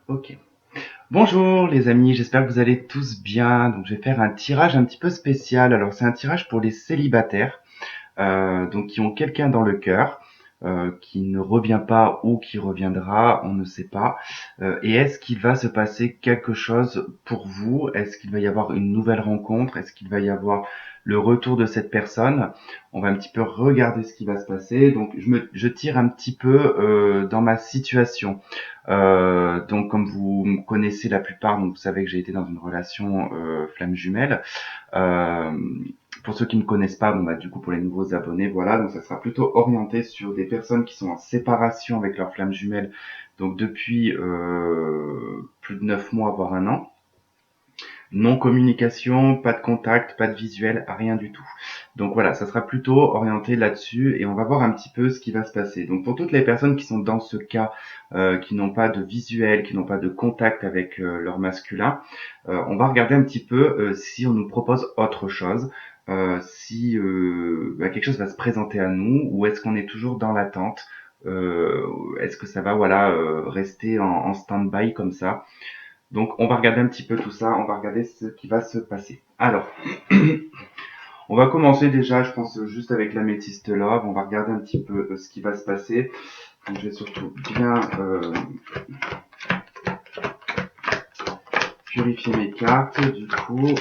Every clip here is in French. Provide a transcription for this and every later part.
Ok. Bonjour les amis, j'espère que vous allez tous bien. Donc je vais faire un tirage un petit peu spécial. Alors c'est un tirage pour les célibataires, donc qui ont quelqu'un dans le cœur, qui ne revient pas ou qui reviendra, on ne sait pas. Et est-ce qu'il va se passer quelque chose pour vous? Est-ce qu'il va y avoir une nouvelle rencontre? Est-ce qu'il va y avoir le retour de cette personne? On va un petit peu regarder ce qui va se passer. Donc je tire un petit peu dans ma situation. Donc comme vous me connaissez la plupart, donc vous savez que j'ai été dans une relation flamme jumelle. Euh, pour ceux qui ne connaissent pas, bon bah du coup pour les nouveaux abonnés, voilà, donc ça sera plutôt orienté sur des personnes qui sont en séparation avec leur flamme jumelle, donc depuis plus de 9 mois voire un an. Non communication, pas de contact, pas de visuel, rien du tout. Donc voilà, ça sera plutôt orienté là-dessus et on va voir un petit peu ce qui va se passer. Donc pour toutes les personnes qui sont dans ce cas, qui n'ont pas de visuel, qui n'ont pas de contact avec leur masculin, on va regarder un petit peu si on nous propose autre chose, si quelque chose va se présenter à nous ou est-ce qu'on est toujours dans l'attente. Est-ce que ça va rester en stand-by comme ça. Donc on va regarder un petit peu tout ça, on va regarder ce qui va se passer. Alors, on va commencer déjà, je pense, juste avec l'améthyste love. On va regarder un petit peu ce qui va se passer. Donc, je vais surtout bien purifier mes cartes. Du coup,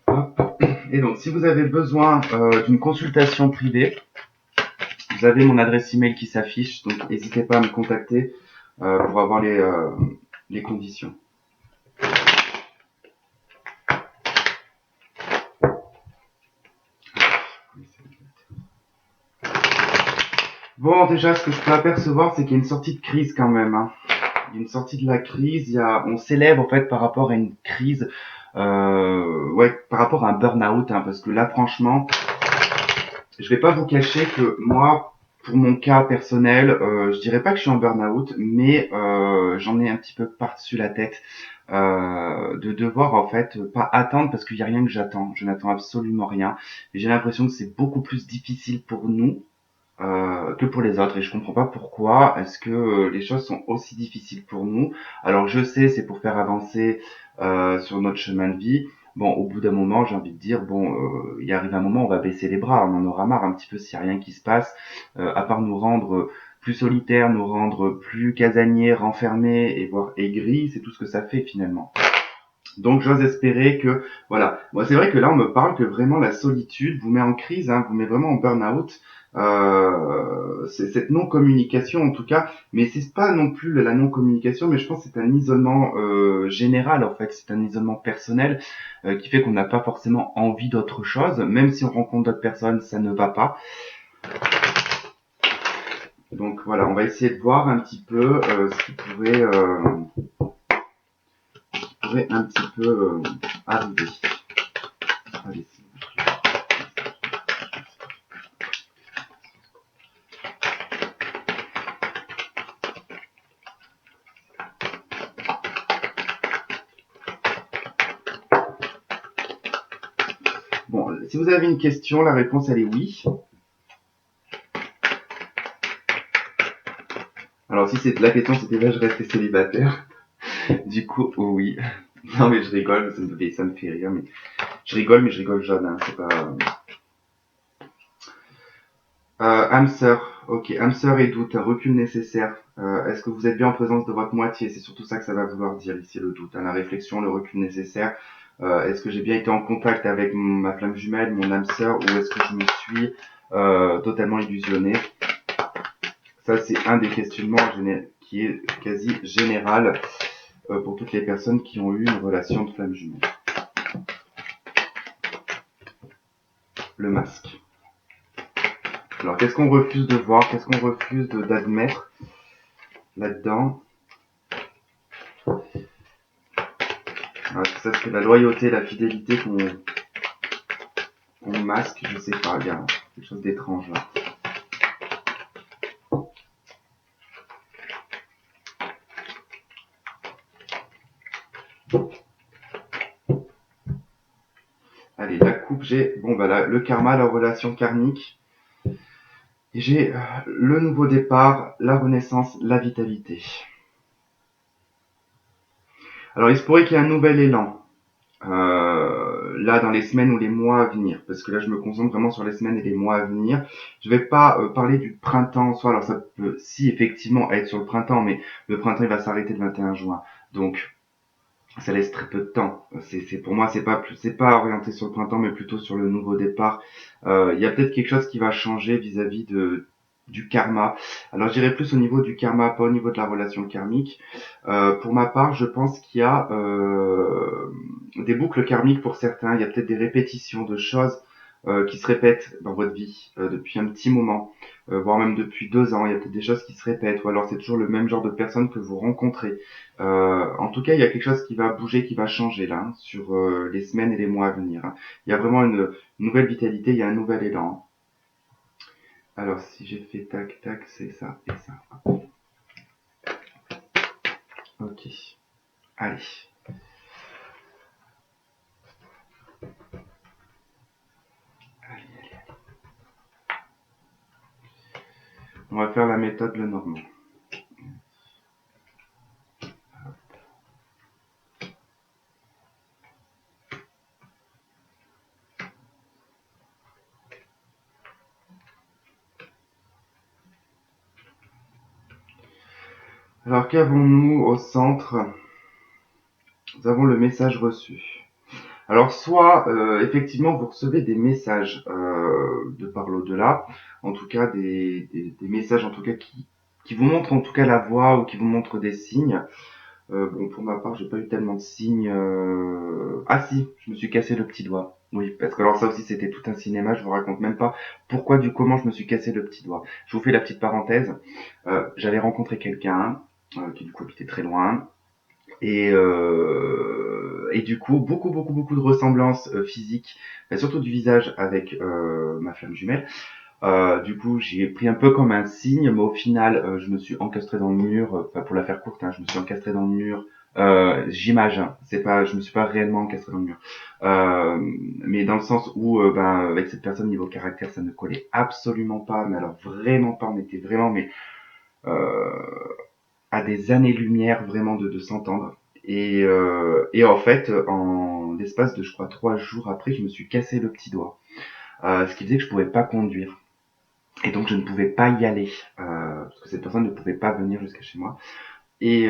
hop. Et donc, si vous avez besoin d'une consultation privée, vous avez mon adresse email qui s'affiche. Donc, n'hésitez pas à me contacter pour avoir les conditions. Bon, déjà, ce que je peux apercevoir, c'est qu'il y a une sortie de crise quand même, hein. Il y a une sortie de la crise, on s'élève en fait par rapport à une crise, par rapport à un burn-out, hein, parce que là franchement, je vais pas vous cacher que moi, pour mon cas personnel, je dirais pas que je suis en burn-out, mais j'en ai un petit peu par-dessus la tête de devoir en fait pas attendre parce qu'il y a rien que j'attends. Je n'attends absolument rien. Et j'ai l'impression que c'est beaucoup plus difficile pour nous que pour les autres et je comprends pas pourquoi est-ce que les choses sont aussi difficiles pour nous. Alors je sais c'est pour faire avancer sur notre chemin de vie. Bon au bout d'un moment j'ai envie de dire bon il arrive un moment on va baisser les bras, on en aura marre un petit peu s'il y a rien qui se passe à part nous rendre plus solitaires, nous rendre plus casaniers, renfermés et voire aigris, c'est tout ce que ça fait finalement. Donc j'ose espérer que voilà. Moi c'est vrai que là on me parle que vraiment la solitude vous met en crise, hein, vous met vraiment en burn-out. C'est cette non-communication en tout cas, mais c'est pas non plus la non-communication, mais je pense que c'est un isolement général en fait, c'est un isolement personnel qui fait qu'on n'a pas forcément envie d'autre chose, même si on rencontre d'autres personnes, ça ne va pas. Donc voilà, on va essayer de voir un petit peu ce qui pourrait un petit peu arriver. Allez, bon, si vous avez une question, la réponse elle est oui. Alors si c'est la question c'était là je restais célibataire, du coup oh oui. Non mais je rigole, ça me fait rire, mais je rigole jeune, hein, c'est pas. Âme sœur, ok, âme sœur et doute, un recul nécessaire. Est-ce que vous êtes bien en présence de votre moitié? C'est surtout ça que ça va vouloir dire ici le doute, hein, la réflexion, le recul nécessaire. Est-ce que j'ai bien été en contact avec ma flamme jumelle, mon âme sœur, ou est-ce que je me suis totalement illusionné? Ça c'est un des questionnements qui est quasi général pour toutes les personnes qui ont eu une relation de flamme jumelle. Le masque. Alors qu'est-ce qu'on refuse de voir? Qu'est-ce qu'on refuse d'admettre là-dedans? Est-ce que ça c'est la loyauté, la fidélité qu'on masque? Je sais pas, il y a quelque chose d'étrange là. j'ai le karma, la relation karmique. Et j'ai le nouveau départ, la renaissance, la vitalité. Alors il se pourrait qu'il y ait un nouvel élan. Là dans les semaines ou les mois à venir, parce que là je me concentre vraiment sur les semaines et les mois à venir. Je vais pas parler du printemps en soi, alors ça peut si effectivement être sur le printemps, mais le printemps il va s'arrêter le 21 juin, donc ça laisse très peu de temps. C'est pour moi c'est pas orienté sur le printemps, mais plutôt sur le nouveau départ. Il y a peut-être quelque chose qui va changer vis-à-vis de du karma. Alors je dirais plus au niveau du karma, pas au niveau de la relation karmique. Pour ma part, je pense qu'il y a des boucles karmiques pour certains. Il y a peut-être des répétitions de choses qui se répètent dans votre vie depuis un petit moment, voire même depuis 2 ans. Il y a peut-être des choses qui se répètent, ou alors c'est toujours le même genre de personnes que vous rencontrez. En tout cas, il y a quelque chose qui va bouger, qui va changer là, hein, sur les semaines et les mois à venir, hein. Il y a vraiment une nouvelle vitalité, il y a un nouvel élan. Alors, si j'ai fait tac, tac, c'est ça et ça. Ok. Allez. Allez. On va faire la méthode Le Normand. Alors, qu'avons-nous au centre? Nous avons le message reçu. Alors, soit effectivement vous recevez des messages de par l'au-delà, en tout cas des messages en tout cas qui vous montrent en tout cas la voie ou qui vous montrent des signes. Bon, pour ma part, j'ai pas eu tellement de signes. Ah si, je me suis cassé le petit doigt. Oui, parce que alors ça aussi c'était tout un cinéma. Je vous raconte même pas pourquoi du comment je me suis cassé le petit doigt. Je vous fais la petite parenthèse. J'avais rencontré quelqu'un qui du coup habitait très loin. Et du coup, beaucoup de ressemblances physiques, surtout du visage avec ma flamme jumelle. Du coup, j'ai pris un peu comme un signe, mais au final, je me suis encastré dans le mur. Enfin, pour la faire courte, hein, je me suis encastré dans le mur. J'image, hein, c'est pas, je me suis pas réellement encastré dans le mur, mais dans le sens où, avec cette personne niveau caractère, ça ne collait absolument pas, mais alors vraiment pas. On était vraiment, mais euh, à des années-lumière vraiment de s'entendre. Et en fait, en l'espace de, je crois, 3 jours après, je me suis cassé le petit doigt. Ce qui faisait que je pouvais pas conduire. Et donc, je ne pouvais pas y aller. Parce que cette personne ne pouvait pas venir jusqu'à chez moi. Et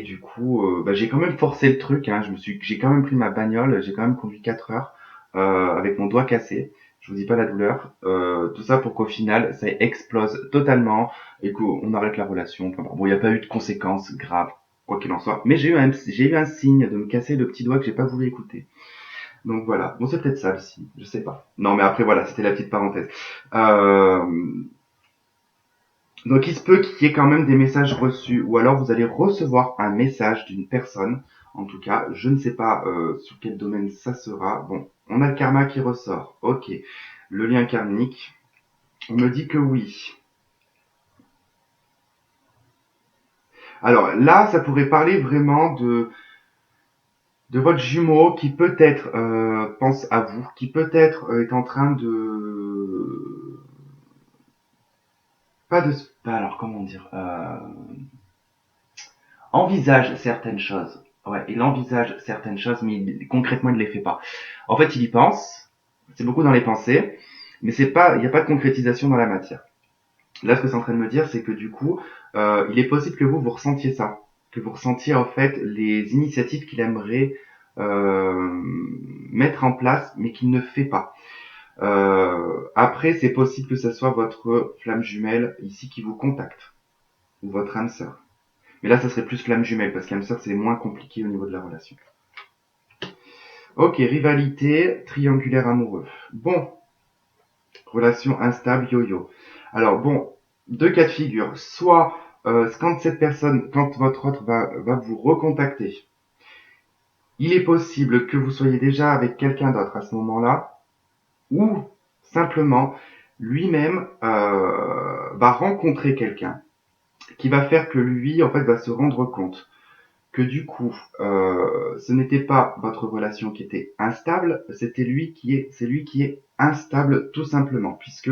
du coup, j'ai quand même forcé le truc, hein. J'ai quand même pris ma bagnole. J'ai quand même conduit 4 heures avec mon doigt cassé. Je vous dis pas la douleur. Tout ça pour qu'au final, ça explose totalement et qu'on arrête la relation. Enfin, bon, il n'y a pas eu de conséquences graves, quoi qu'il en soit. Mais j'ai eu un signe de me casser le petit doigt que j'ai pas voulu écouter. Donc voilà. Bon, c'est peut-être ça le signe. Je sais pas. Non, mais après voilà, c'était la petite parenthèse. Euh, donc il se peut qu'il y ait quand même des messages reçus, ou alors vous allez recevoir un message d'une personne. En tout cas, je ne sais pas sur quel domaine ça sera. Bon, on a le karma qui ressort. Ok. Le lien karmique. On me dit que oui. Alors là, ça pourrait parler vraiment de votre jumeau qui peut-être pense à vous, qui peut-être est en train de... Pas de... Pas alors, comment dire envisage certaines choses. Ouais, il envisage certaines choses, mais concrètement, il ne les fait pas. En fait, il y pense. C'est beaucoup dans les pensées, mais c'est pas, il n'y a pas de concrétisation dans la matière. Là, ce que c'est en train de me dire, c'est que du coup, il est possible que vous ressentiez ça, que vous ressentiez en fait les initiatives qu'il aimerait mettre en place, mais qu'il ne fait pas. Après, c'est possible que ce soit votre flamme jumelle ici qui vous contacte, ou votre âme sœur. Mais là, ça serait plus flamme jumelle, parce qu'âme sœur, c'est moins compliqué au niveau de la relation. Ok, rivalité, triangulaire amoureux. Bon, relation instable, yo-yo. Alors bon, 2 cas de figure. Soit quand votre autre va vous recontacter, il est possible que vous soyez déjà avec quelqu'un d'autre à ce moment-là, ou simplement lui-même va rencontrer quelqu'un qui va faire que lui, en fait, va se rendre compte que du coup, ce n'était pas votre relation qui était instable, c'est lui qui est instable tout simplement, puisque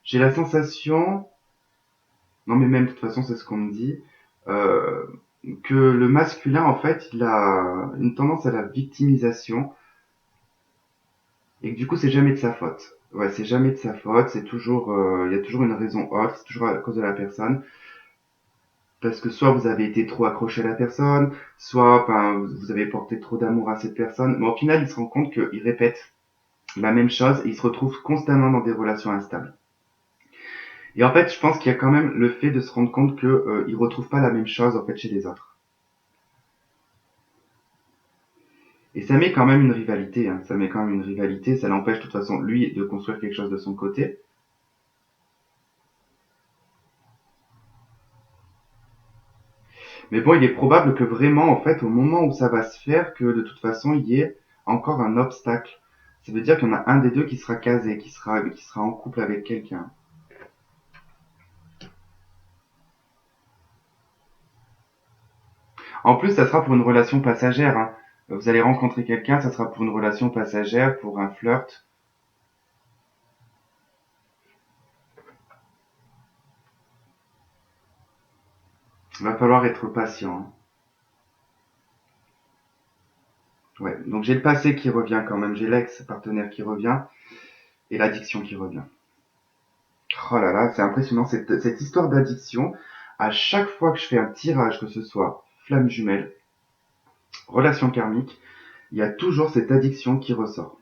j'ai la sensation, non mais même de toute façon c'est ce qu'on me dit, euh, que le masculin en fait il a une tendance à la victimisation et que du coup c'est jamais de sa faute. Ouais, c'est jamais de sa faute, c'est toujours, il y a toujours une raison autre, c'est toujours à cause de la personne. Parce que soit vous avez été trop accroché à la personne, soit ben, vous avez porté trop d'amour à cette personne. Mais au final, il se rend compte qu'il répète la même chose et il se retrouve constamment dans des relations instables. Et en fait, je pense qu'il y a quand même le fait de se rendre compte qu'il ne retrouve pas la même chose en fait chez les autres. Et ça met quand même une rivalité, hein. Ça met quand même une rivalité, ça l'empêche de toute façon lui de construire quelque chose de son côté. Mais bon, il est probable que vraiment, en fait, au moment où ça va se faire, que de toute façon, il y ait encore un obstacle. Ça veut dire qu'il y en a un des deux qui sera casé, qui sera en couple avec quelqu'un. En plus, ça sera pour une relation passagère, hein. Vous allez rencontrer quelqu'un, ça sera pour une relation passagère, pour un flirt. Il va falloir être patient, hein. Ouais. Donc j'ai le passé qui revient quand même, j'ai l'ex-partenaire qui revient et l'addiction qui revient. Oh là là, c'est impressionnant cette histoire d'addiction. À chaque fois que je fais un tirage, que ce soit flamme jumelle, relation karmique, il y a toujours cette addiction qui ressort.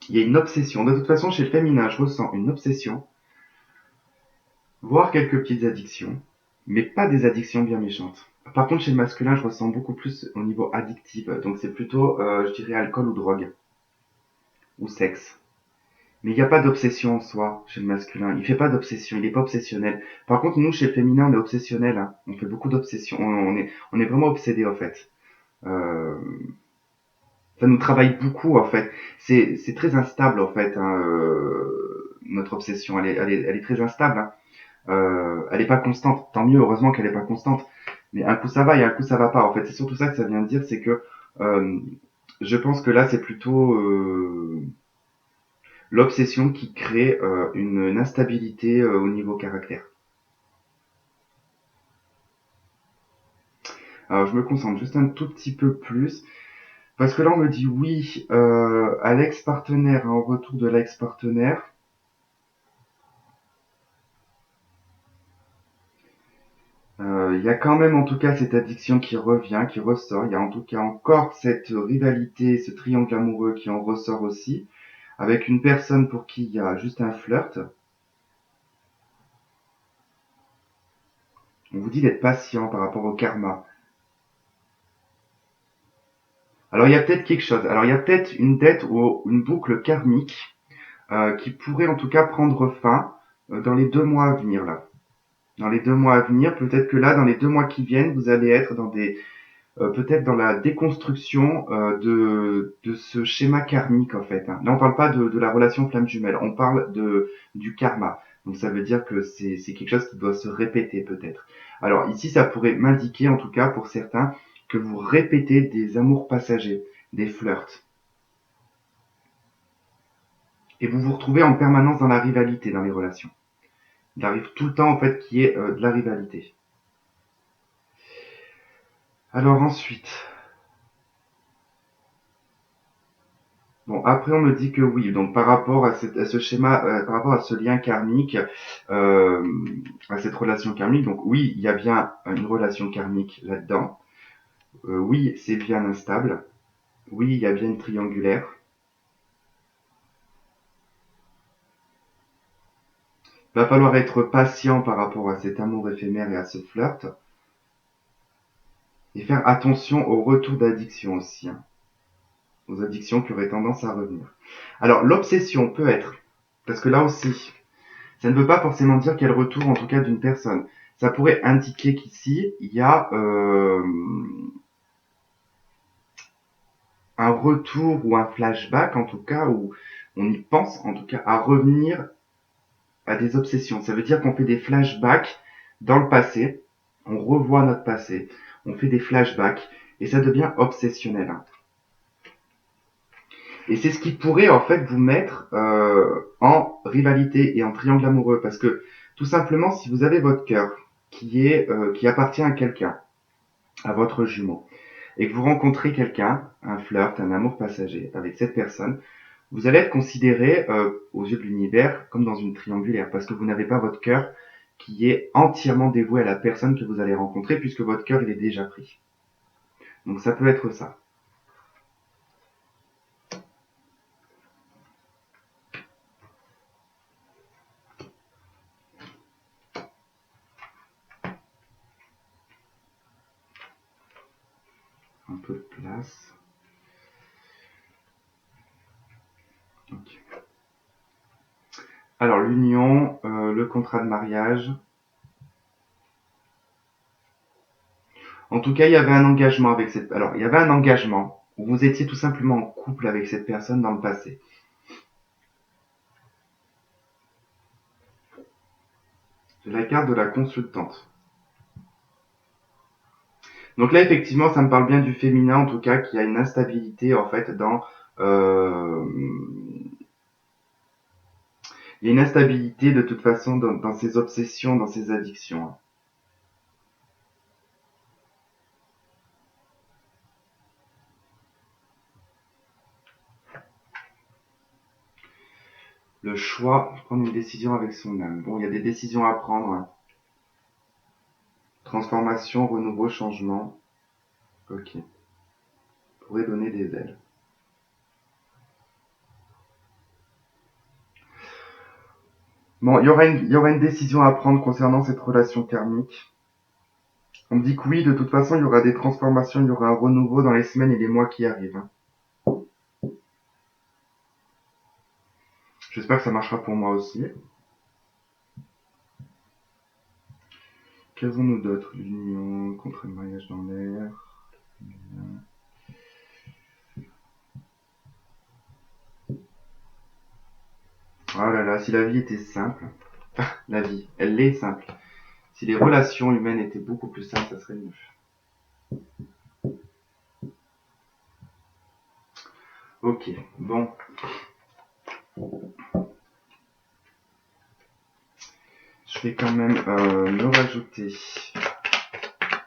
Il y a une obsession. De toute façon, chez le féminin, je ressens une obsession, voire quelques petites addictions, mais pas des addictions bien méchantes. Par contre, chez le masculin, je ressens beaucoup plus au niveau addictif. Donc c'est plutôt, je dirais, alcool ou drogue, ou sexe. Mais il n'y a pas d'obsession en soi chez le masculin. Il fait pas d'obsession, il n'est pas obsessionnel. Par contre, nous, chez le féminin, on est obsessionnel, hein. On fait beaucoup d'obsessions. On est vraiment obsédé en fait. Euh, Ça nous travaille beaucoup en fait. C'est très instable en fait, hein, notre obsession. Elle est très instable, hein. Elle est pas constante. Tant mieux, heureusement qu'elle est pas constante. Mais un coup ça va et un coup ça va pas. En fait, c'est surtout ça que ça vient de dire, c'est que euh, je pense que là c'est plutôt l'obsession qui crée une instabilité au niveau caractère. Alors je me concentre juste un tout petit peu plus. Parce que là on me dit oui à l'ex-partenaire, hein, au retour de l'ex-partenaire. Il y a quand même en tout cas cette addiction qui revient, qui ressort. Il y a en tout cas encore cette rivalité, ce triangle amoureux qui en ressort aussi, avec une personne pour qui il y a juste un flirt. On vous dit d'être patient par rapport au karma. Alors il y a peut-être quelque chose. Alors il y a peut-être une dette ou une boucle karmique qui pourrait en tout cas prendre fin dans les 2 mois à venir là. Dans les 2 mois à venir, peut-être que là, dans les 2 mois qui viennent, vous allez être dans des peut-être dans la déconstruction de ce schéma karmique en fait, hein. Là, on parle pas de la relation flamme jumelle, on parle du karma. Donc ça veut dire que c'est quelque chose qui doit se répéter peut-être. Alors ici, ça pourrait m'indiquer, en tout cas pour certains, que vous répétez des amours passagers, des flirts. Et vous vous retrouvez en permanence dans la rivalité dans les relations. Il arrive tout le temps en fait qu'il y ait de la rivalité. Alors ensuite, bon, après, on me dit que oui. Donc, par rapport à ce schéma, par rapport à ce lien karmique, euh, à cette relation karmique, donc oui, il y a bien une relation karmique là-dedans. Oui, c'est bien instable. Oui, il y a bien une triangulaire. Va falloir être patient par rapport à cet amour éphémère et à ce flirt. Et faire attention au retour d'addiction aussi, hein, aux addictions qui auraient tendance à revenir. Alors, l'obsession peut être, parce que là aussi, ça ne veut pas forcément dire qu'il y a le retour, en tout cas, d'une personne. Ça pourrait indiquer qu'ici, il y a un retour ou un flashback, en tout cas, où on y pense, en tout cas, à revenir à des obsessions. Ça veut dire qu'on fait des flashbacks dans le passé, on revoit notre passé, on fait des flashbacks et ça devient obsessionnel. Et c'est ce qui pourrait en fait vous mettre en rivalité et en triangle amoureux parce que tout simplement si vous avez votre cœur qui appartient à quelqu'un, à votre jumeau, et que vous rencontrez quelqu'un, un flirt, un amour passager avec cette personne, vous allez être considéré aux yeux de l'univers comme dans une triangulaire parce que vous n'avez pas votre cœur qui est entièrement dévoué à la personne que vous allez rencontrer puisque votre cœur il est déjà pris. Donc ça peut être ça. Un peu de place. Ok. Alors l'union, le contrat de mariage. En tout cas, il y avait un engagement avec cette. Alors, il y avait un engagement où vous étiez tout simplement en couple avec cette personne dans le passé. C'est la carte de la consultante. Donc là, effectivement, ça me parle bien du féminin, en tout cas, qui a une instabilité en fait dans. Euh, il y a une instabilité de toute façon dans ses obsessions, dans ses addictions. Le choix, prendre une décision avec son âme. Bon, il y a des décisions à prendre. Transformation, renouveau, changement. Ok. Pourrait donner des ailes. Bon, il y aura une décision à prendre concernant cette relation karmique. On me dit que oui, de toute façon, il y aura des transformations, il y aura un renouveau dans les semaines et les mois qui arrivent. J'espère que ça marchera pour moi aussi. Qu'avons-nous d'autre? L'union, contre le mariage dans l'air. Oh là là, si la vie était simple. La vie, elle est simple. Si les relations humaines étaient beaucoup plus simples, ça serait mieux. Ok, bon. Je vais quand même me rajouter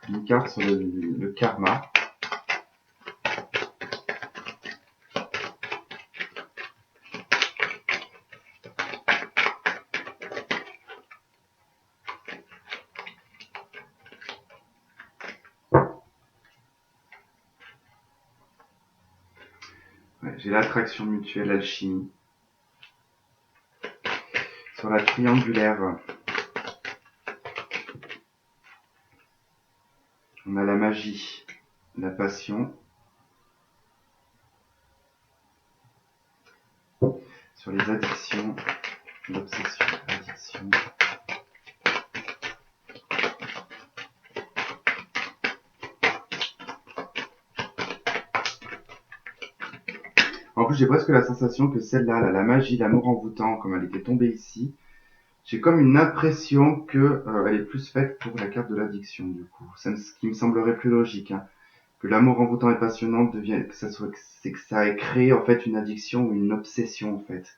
une carte sur le karma. Ouais, j'ai l'attraction mutuelle, alchimie. Sur la triangulaire, on a la magie, la passion. Sur les addictions, l'obsession, l'addiction. En plus, j'ai presque la sensation que celle-là, là, la magie, l'amour envoûtant, comme elle était tombée ici, j'ai comme une impression que elle est plus faite pour la carte de l'addiction, du coup. C'est ce qui me semblerait plus logique, hein. Que l'amour envoûtant et passionnant devienne, c'est que ça ait créé en fait une addiction ou une obsession en fait.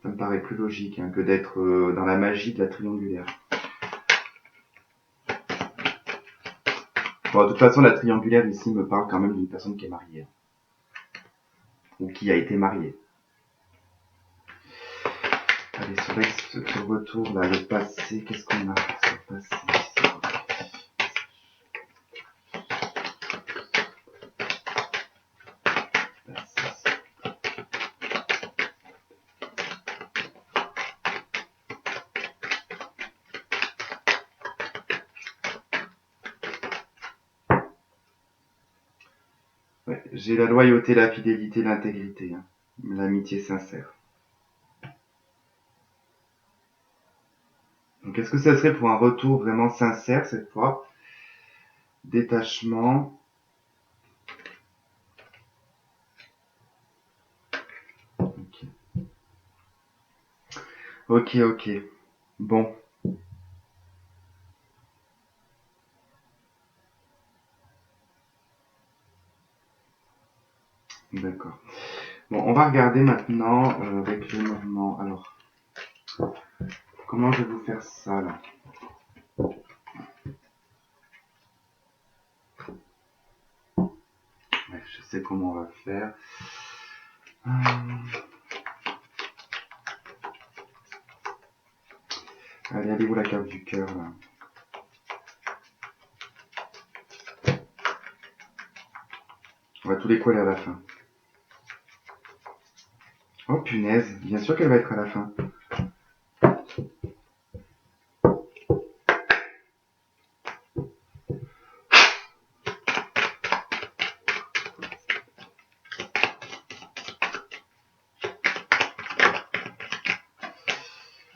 Ça me paraît plus logique hein, que d'être dans la magie de la triangulaire. Bon, de toute façon, la triangulaire ici me parle quand même d'une personne qui est mariée ou qui a été mariée. Allez, sur le retour, là, le passé, qu'est-ce qu'on a sur le passé? Ouais, j'ai la loyauté, la fidélité, l'intégrité, hein, l'amitié sincère. Donc, est-ce que ça serait pour un retour vraiment sincère cette fois? Détachement. Ok, ok. Ok. Bon. D'accord. Bon, on va regarder maintenant avec le normand. Alors, comment je vais vous faire ça là? Ouais, je sais comment on va faire. Allez, allez où la carte du cœur là? On va tous les coller à la fin. Oh punaise, bien sûr qu'elle va être à la fin.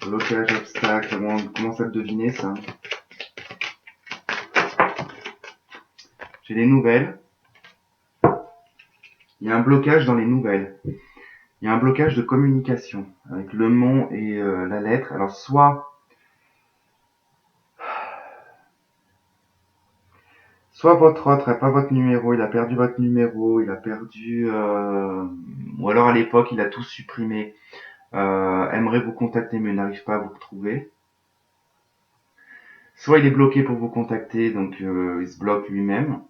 Blocage, obstacle, on commence à le deviner ça. J'ai les nouvelles. Il y a un blocage dans les nouvelles. Il y a un blocage de communication avec le mot et la lettre. Alors soit votre autre n'a pas votre numéro, il a perdu votre numéro, il a perdu, ou alors à l'époque il a tout supprimé, aimerait vous contacter mais n'arrive pas à vous retrouver. Soit il est bloqué pour vous contacter, donc il se bloque lui-même.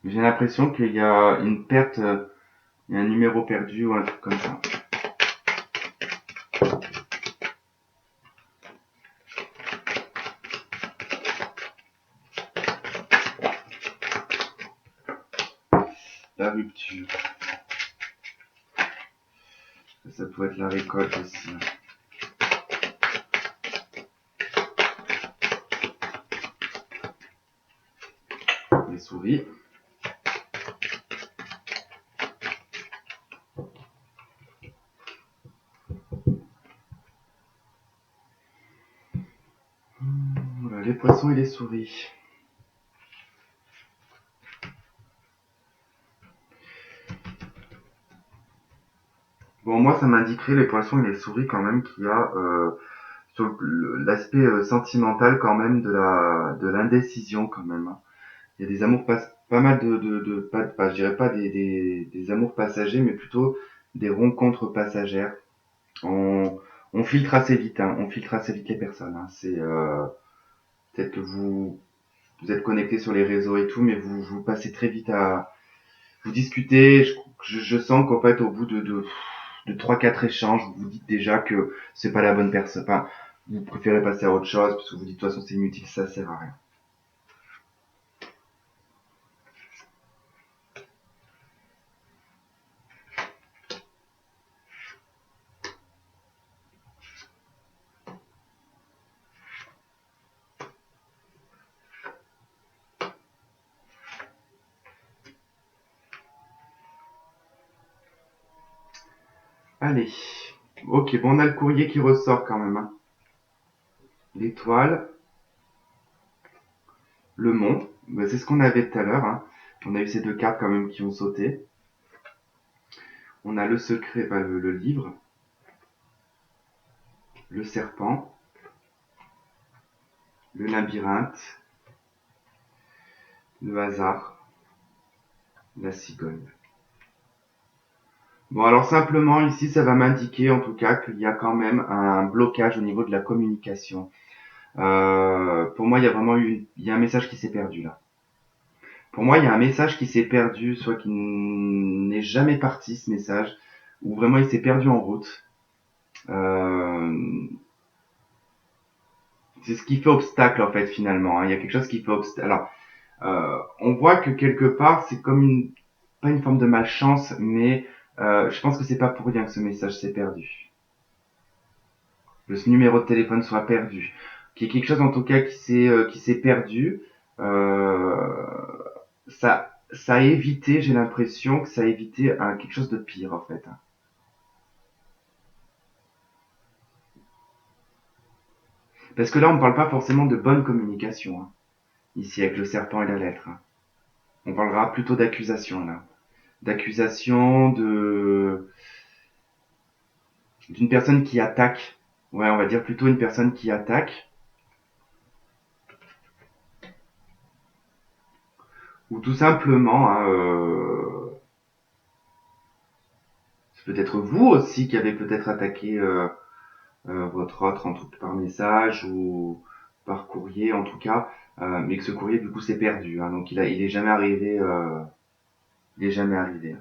J'ai l'impression qu'il y a une perte, il y a un numéro perdu ou un truc comme ça. La rupture. Ça pourrait être la récolte aussi. Les souris. Voilà, les poissons et les souris. Bon, moi, ça m'indiquerait les poissons et les souris quand même qu'il y a sur l'aspect sentimental quand même de l'indécision quand même. Hein. Il y a des amours pas mal pas, je dirais pas des amours passagers, mais plutôt des rencontres passagères. On, on filtre assez vite, hein, on filtre assez vite les personnes. Hein. C'est peut-être que vous êtes connecté sur les réseaux et tout, mais vous passez très vite à vous discuter. Je sens qu'en fait, au bout de 3-4 échanges, vous vous dites déjà que c'est pas la bonne personne. Enfin, vous préférez passer à autre chose parce que vous dites de toute façon c'est inutile, ça sert à rien. Allez, ok, bon on a le courrier qui ressort quand même. Hein. L'étoile, le mont, ben, c'est ce qu'on avait tout à l'heure. Hein. On a eu ces deux cartes quand même qui ont sauté. On a le secret, ben, le livre, le serpent, le labyrinthe, le hasard, la cigogne. Bon, alors simplement ici, ça va m'indiquer en tout cas qu'il y a quand même un blocage au niveau de la communication. Pour moi, il y a vraiment il y a un message qui s'est perdu là. Pour moi, il y a un message qui s'est perdu, soit qui n'est jamais parti ce message, ou vraiment il s'est perdu en route. Euh, c'est ce qui fait obstacle en fait finalement. Hein. Il y a quelque chose qui fait obstacle. Alors, on voit que quelque part, c'est comme pas une forme de malchance, mais je pense que c'est pas pour rien que ce message s'est perdu. Que ce numéro de téléphone soit perdu. Qu'il y ait quelque chose en tout cas qui s'est perdu. Euh, ça a évité, j'ai l'impression que ça a évité quelque chose de pire en fait. Parce que là, on ne parle pas forcément de bonne communication, hein, ici avec le serpent et la lettre. Hein. On parlera plutôt d'accusation là. D'accusation d'une personne qui attaque. Ouais, on va dire plutôt une personne qui attaque. ou tout simplement, hein, c'est peut-être vous aussi qui avez peut-être attaqué votre autre en tout par message ou par courrier en tout cas, mais que ce courrier du coup s'est perdu, hein, donc il est jamais arrivé, il est jamais arrivé.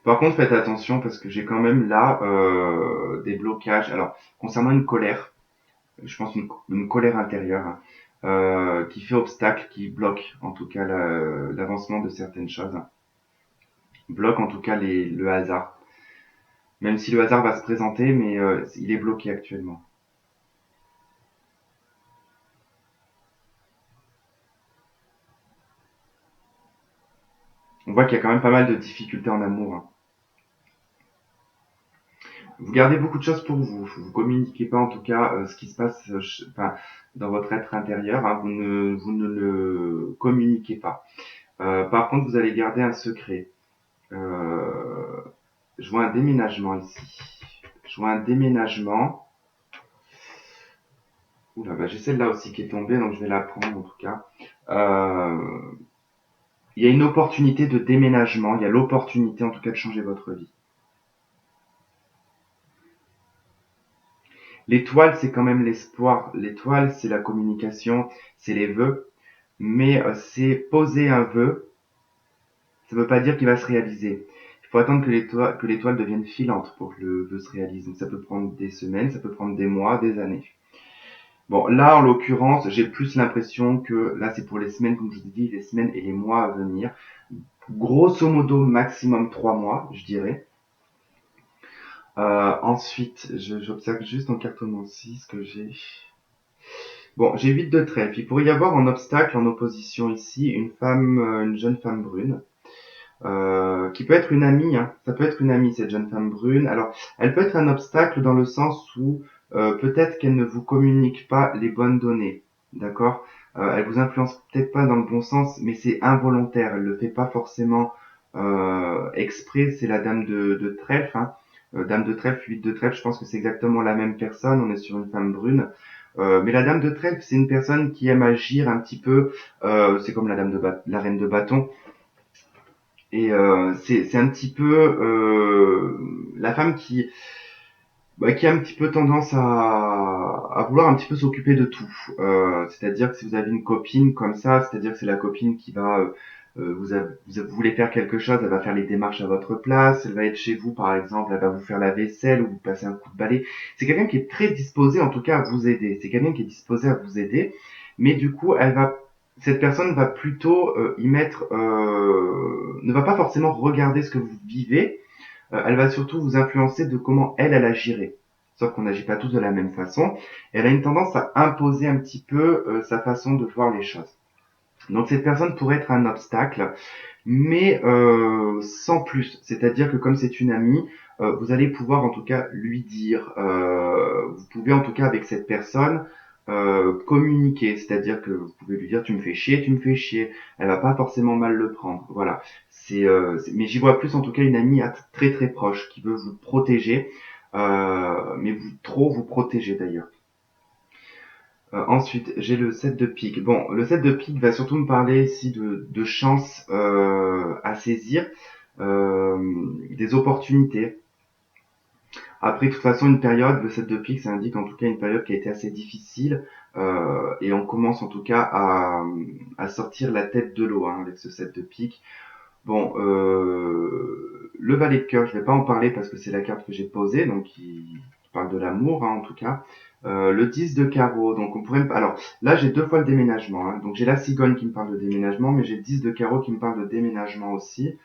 Par contre, faites attention parce que j'ai quand même là des blocages. Alors, concernant une colère, je pense une colère intérieure hein, qui fait obstacle, qui bloque en tout cas l'avancement de certaines choses, bloque en tout cas le hasard. Même si le hasard va se présenter, mais il est bloqué actuellement. On voit qu'il y a quand même pas mal de difficultés en amour, hein. Vous gardez beaucoup de choses pour vous. Vous communiquez pas en tout cas ce qui se passe enfin, dans votre être intérieur. Hein. Vous ne le communiquez pas. Par contre, vous allez garder un secret. Euh, je vois un déménagement ici. Je vois un déménagement. Oula, bah, j'ai celle-là aussi qui est tombée, donc je vais la prendre en tout cas. Euh, il y a une opportunité de déménagement. Il y a l'opportunité en tout cas de changer votre vie. L'étoile, c'est quand même l'espoir. L'étoile, c'est la communication, c'est les vœux. Mais c'est poser un vœu, ça ne veut pas dire qu'il va se réaliser. Il faut attendre que l'étoile devienne filante pour que le vœu se réalise. Donc ça peut prendre des semaines, ça peut prendre des mois, des années. Bon, là, en l'occurrence, j'ai plus l'impression que là, c'est pour les semaines, comme je vous ai dit, les semaines et les mois à venir. Grosso modo, maximum 3 mois, je dirais. Ensuite, j'observe juste en cartomancie ce que j'ai. Bon, j'ai 8 de trèfle. Il pourrait y avoir en obstacle, en opposition ici, une jeune femme brune. Qui peut être une amie, hein. Ça peut être une amie, cette jeune femme brune. Alors, elle peut être un obstacle dans le sens où peut-être qu'elle ne vous communique pas les bonnes données, d'accord. Elle vous influence peut-être pas dans le bon sens, mais c'est involontaire. Elle le fait pas forcément exprès. C'est la dame de trèfle, hein. Dame de trèfle, 8 de trèfle, je pense que c'est exactement la même personne. On est sur une femme brune. Mais la dame de trèfle, c'est une personne qui aime agir un petit peu. C'est comme la reine de bâton. Et c'est un petit peu la femme qui a un petit peu tendance à vouloir un petit peu s'occuper de tout. C'est-à-dire que si vous avez une copine comme ça, c'est-à-dire que c'est la copine qui va vous voulez faire quelque chose, elle va faire les démarches à votre place, elle va être chez vous par exemple, elle va vous faire la vaisselle ou vous passer un coup de balai. C'est quelqu'un qui est très disposé en tout cas à vous aider. C'est quelqu'un qui est disposé à vous aider, mais du coup cette personne va plutôt ne va pas forcément regarder ce que vous vivez, elle va surtout vous influencer de comment elle agirait. Sauf qu'on n'agit pas tous de la même façon. Elle a une tendance à imposer un petit peu sa façon de voir les choses. Donc cette personne pourrait être un obstacle, mais sans plus. C'est-à-dire que comme c'est une amie, vous allez pouvoir en tout cas lui dire, vous pouvez en tout cas avec cette personne communiquer, c'est-à-dire que vous pouvez lui dire tu me fais chier, tu me fais chier. Elle va pas forcément mal le prendre. Voilà. Mais j'y vois plus en tout cas une amie très très proche qui veut vous protéger, mais vous trop vous protéger d'ailleurs. Ensuite, j'ai le 7 de pique. Bon, le 7 de pique va surtout me parler ici de chances à saisir, euh, des opportunités. Après, de toute façon, une période, le 7 de pique, ça indique en tout cas une période qui a été assez difficile. Et on commence en tout cas à sortir la tête de l'eau hein, avec ce 7 de pique. Bon, le valet de cœur, je vais pas en parler parce que c'est la carte que j'ai posée, donc qui parle de l'amour hein, en tout cas. Le 10 de carreau, donc on pourrait... Alors là, j'ai 2 fois le déménagement. Hein. Donc j'ai la cigogne qui me parle de déménagement, mais j'ai le 10 de carreau qui me parle de déménagement aussi.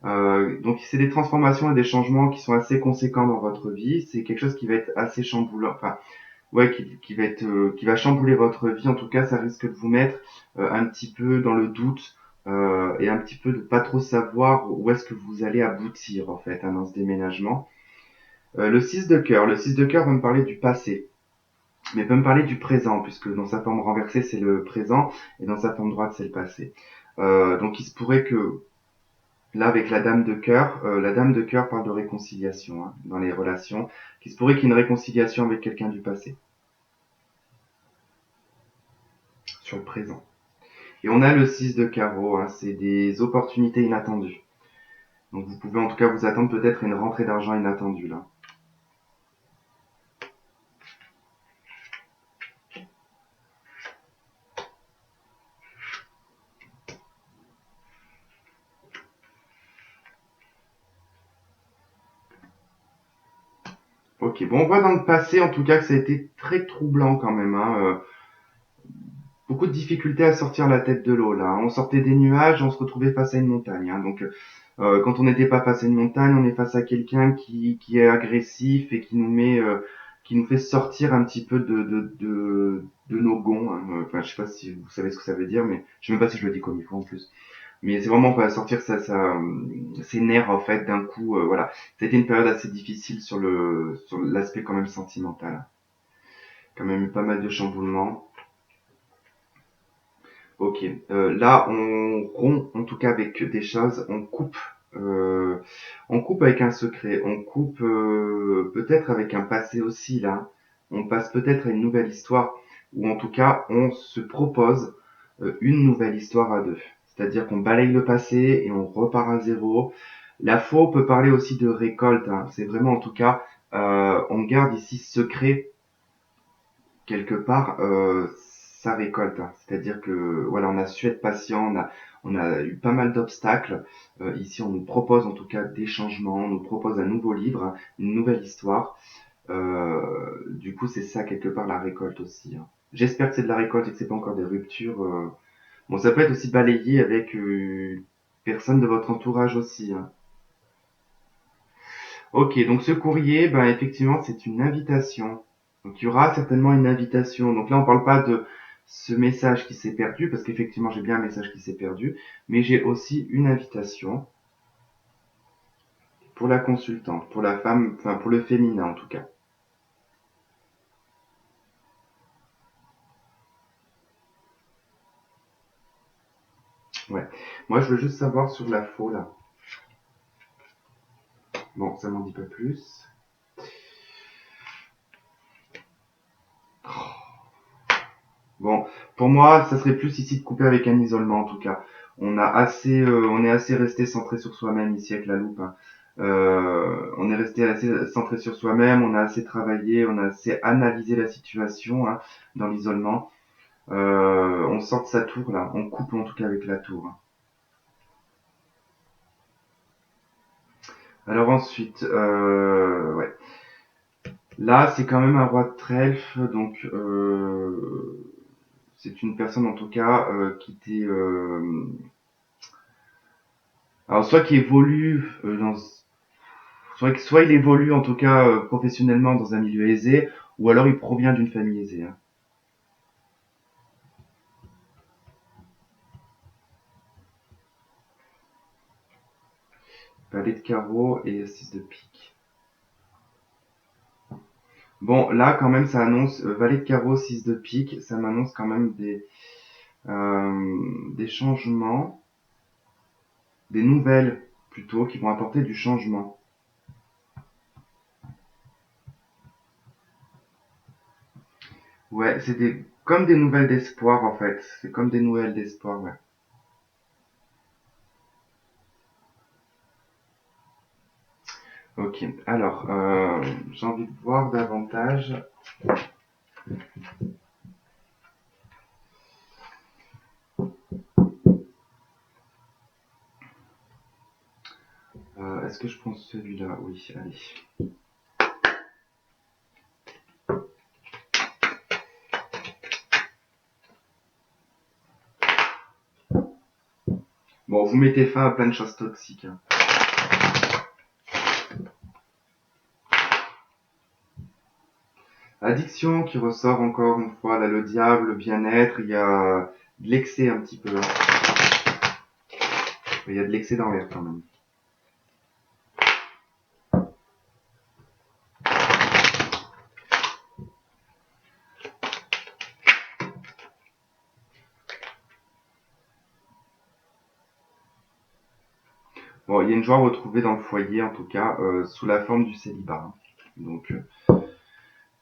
Donc c'est des transformations et des changements qui sont assez conséquents dans votre vie. C'est quelque chose qui va être assez chamboulant. Enfin, ouais, qui va chambouler votre vie. En tout cas, ça risque de vous mettre un petit peu dans le doute et un petit peu de pas trop savoir où est-ce que vous allez aboutir en fait hein, dans ce déménagement. Le 6 de cœur. Le 6 de cœur va me parler du passé, mais peut me parler du présent, puisque dans sa forme renversée, c'est le présent, et dans sa forme droite, c'est le passé. Donc il se pourrait que, là, avec la dame de cœur parle de réconciliation hein, dans les relations, qu'il se pourrait qu'il y ait une réconciliation avec quelqu'un du passé. sur le présent. Et on a le 6 de carreau, hein, c'est des opportunités inattendues. Donc vous pouvez en tout cas vous attendre peut-être à une rentrée d'argent inattendue là. Ok, bon on voit dans le passé en tout cas que ça a été très troublant quand même, hein. Beaucoup de difficultés à sortir la tête de l'eau là. On sortait des nuages, on se retrouvait face à une montagne, hein. Donc quand on n'était pas face à une montagne, on est face à quelqu'un qui est agressif et qui nous fait sortir un petit peu de nos gonds, hein. Enfin, je sais pas si vous savez ce que ça veut dire, mais je sais même pas si je le dis comme il faut en plus. Mais c'est vraiment pas sortir ses nerfs en fait d'un coup. Voilà, c'était une période assez difficile sur l'aspect quand même sentimental. Quand même eu pas mal de chamboulements. Ok, là on rompt en tout cas avec des choses, euh, on coupe avec un secret, on coupe peut-être avec un passé aussi là, on passe peut-être à une nouvelle histoire, ou en tout cas on se propose une nouvelle histoire à deux. C'est-à-dire qu'on balaye le passé et on repart à zéro. La faux peut parler aussi de récolte, hein. C'est vraiment en tout cas, on garde ici secret quelque part sa récolte, hein. C'est-à-dire que voilà, on a su être patient, on a eu pas mal d'obstacles. Ici, on nous propose en tout cas des changements, on nous propose un nouveau livre, hein, une nouvelle histoire. Du coup, c'est ça quelque part la récolte aussi, hein. J'espère que c'est de la récolte et que c'est pas encore des ruptures. Bon, ça peut être aussi balayé avec personne de votre entourage aussi, hein. Ok, donc ce courrier, ben effectivement, c'est une invitation. Donc il y aura certainement une invitation. Donc là, on parle pas de ce message qui s'est perdu, parce qu'effectivement, j'ai bien un message qui s'est perdu, mais j'ai aussi une invitation pour la consultante, pour la femme, enfin pour le féminin en tout cas. Ouais. Moi, je veux juste savoir sur la faux là. Bon, ça m'en dit pas plus. Bon, pour moi, ça serait plus ici de couper avec un isolement en tout cas. On est assez resté centré sur soi-même ici avec la loupe, hein. On est resté assez centré sur soi-même, on a assez travaillé, on a assez analysé la situation, hein, dans l'isolement. On sort de sa tour là, on coupe en tout cas avec la tour, hein. Alors ensuite, ouais. Là, c'est quand même un roi de trèfle, donc c'est une personne en tout cas qui était alors soit qui évolue soit il évolue en tout cas professionnellement dans un milieu aisé, ou alors il provient d'une famille aisée, hein. Valet de carreau et 6 de pique. Bon, là quand même ça annonce valet de carreau, 6 de pique, ça m'annonce quand même des changements, des nouvelles plutôt, qui vont apporter du changement. Ouais, comme des nouvelles d'espoir en fait. C'est comme des nouvelles d'espoir, ouais. Ok, alors j'ai envie de voir davantage. Est-ce que je prends celui-là? Oui, allez. Bon, vous mettez fin à plein de choses toxiques, hein. Addiction qui ressort encore une fois, là, le diable, le bien-être, il y a de l'excès un petit peu, hein. Il y a de l'excès dans l'air quand même. Bon, il y a une joie retrouvée dans le foyer, en tout cas, sous la forme du célibat, hein. Donc,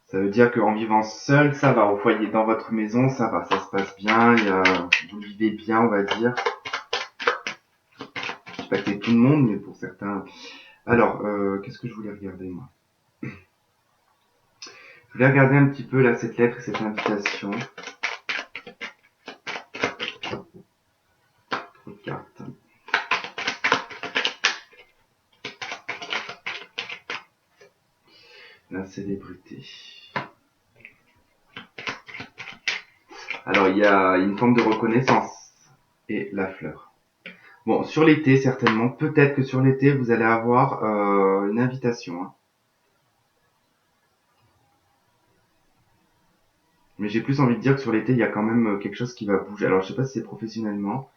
Ça veut dire qu'en vivant seul, ça va. Au foyer, dans votre maison, ça va, ça se passe bien. Vous vivez bien, on va dire. Je sais pas que c'est tout le monde, mais pour certains. Alors, qu'est-ce que je voulais regarder, moi? Je voulais regarder un petit peu là cette lettre et cette invitation. Trop de cartes. La célébrité. Alors, il y a une forme de reconnaissance et la fleur. Bon, sur l'été, certainement, peut-être que sur l'été, vous allez avoir une invitation. Hein. Mais j'ai plus envie de dire que sur l'été, il y a quand même quelque chose qui va bouger. Alors, je sais pas si c'est professionnellement,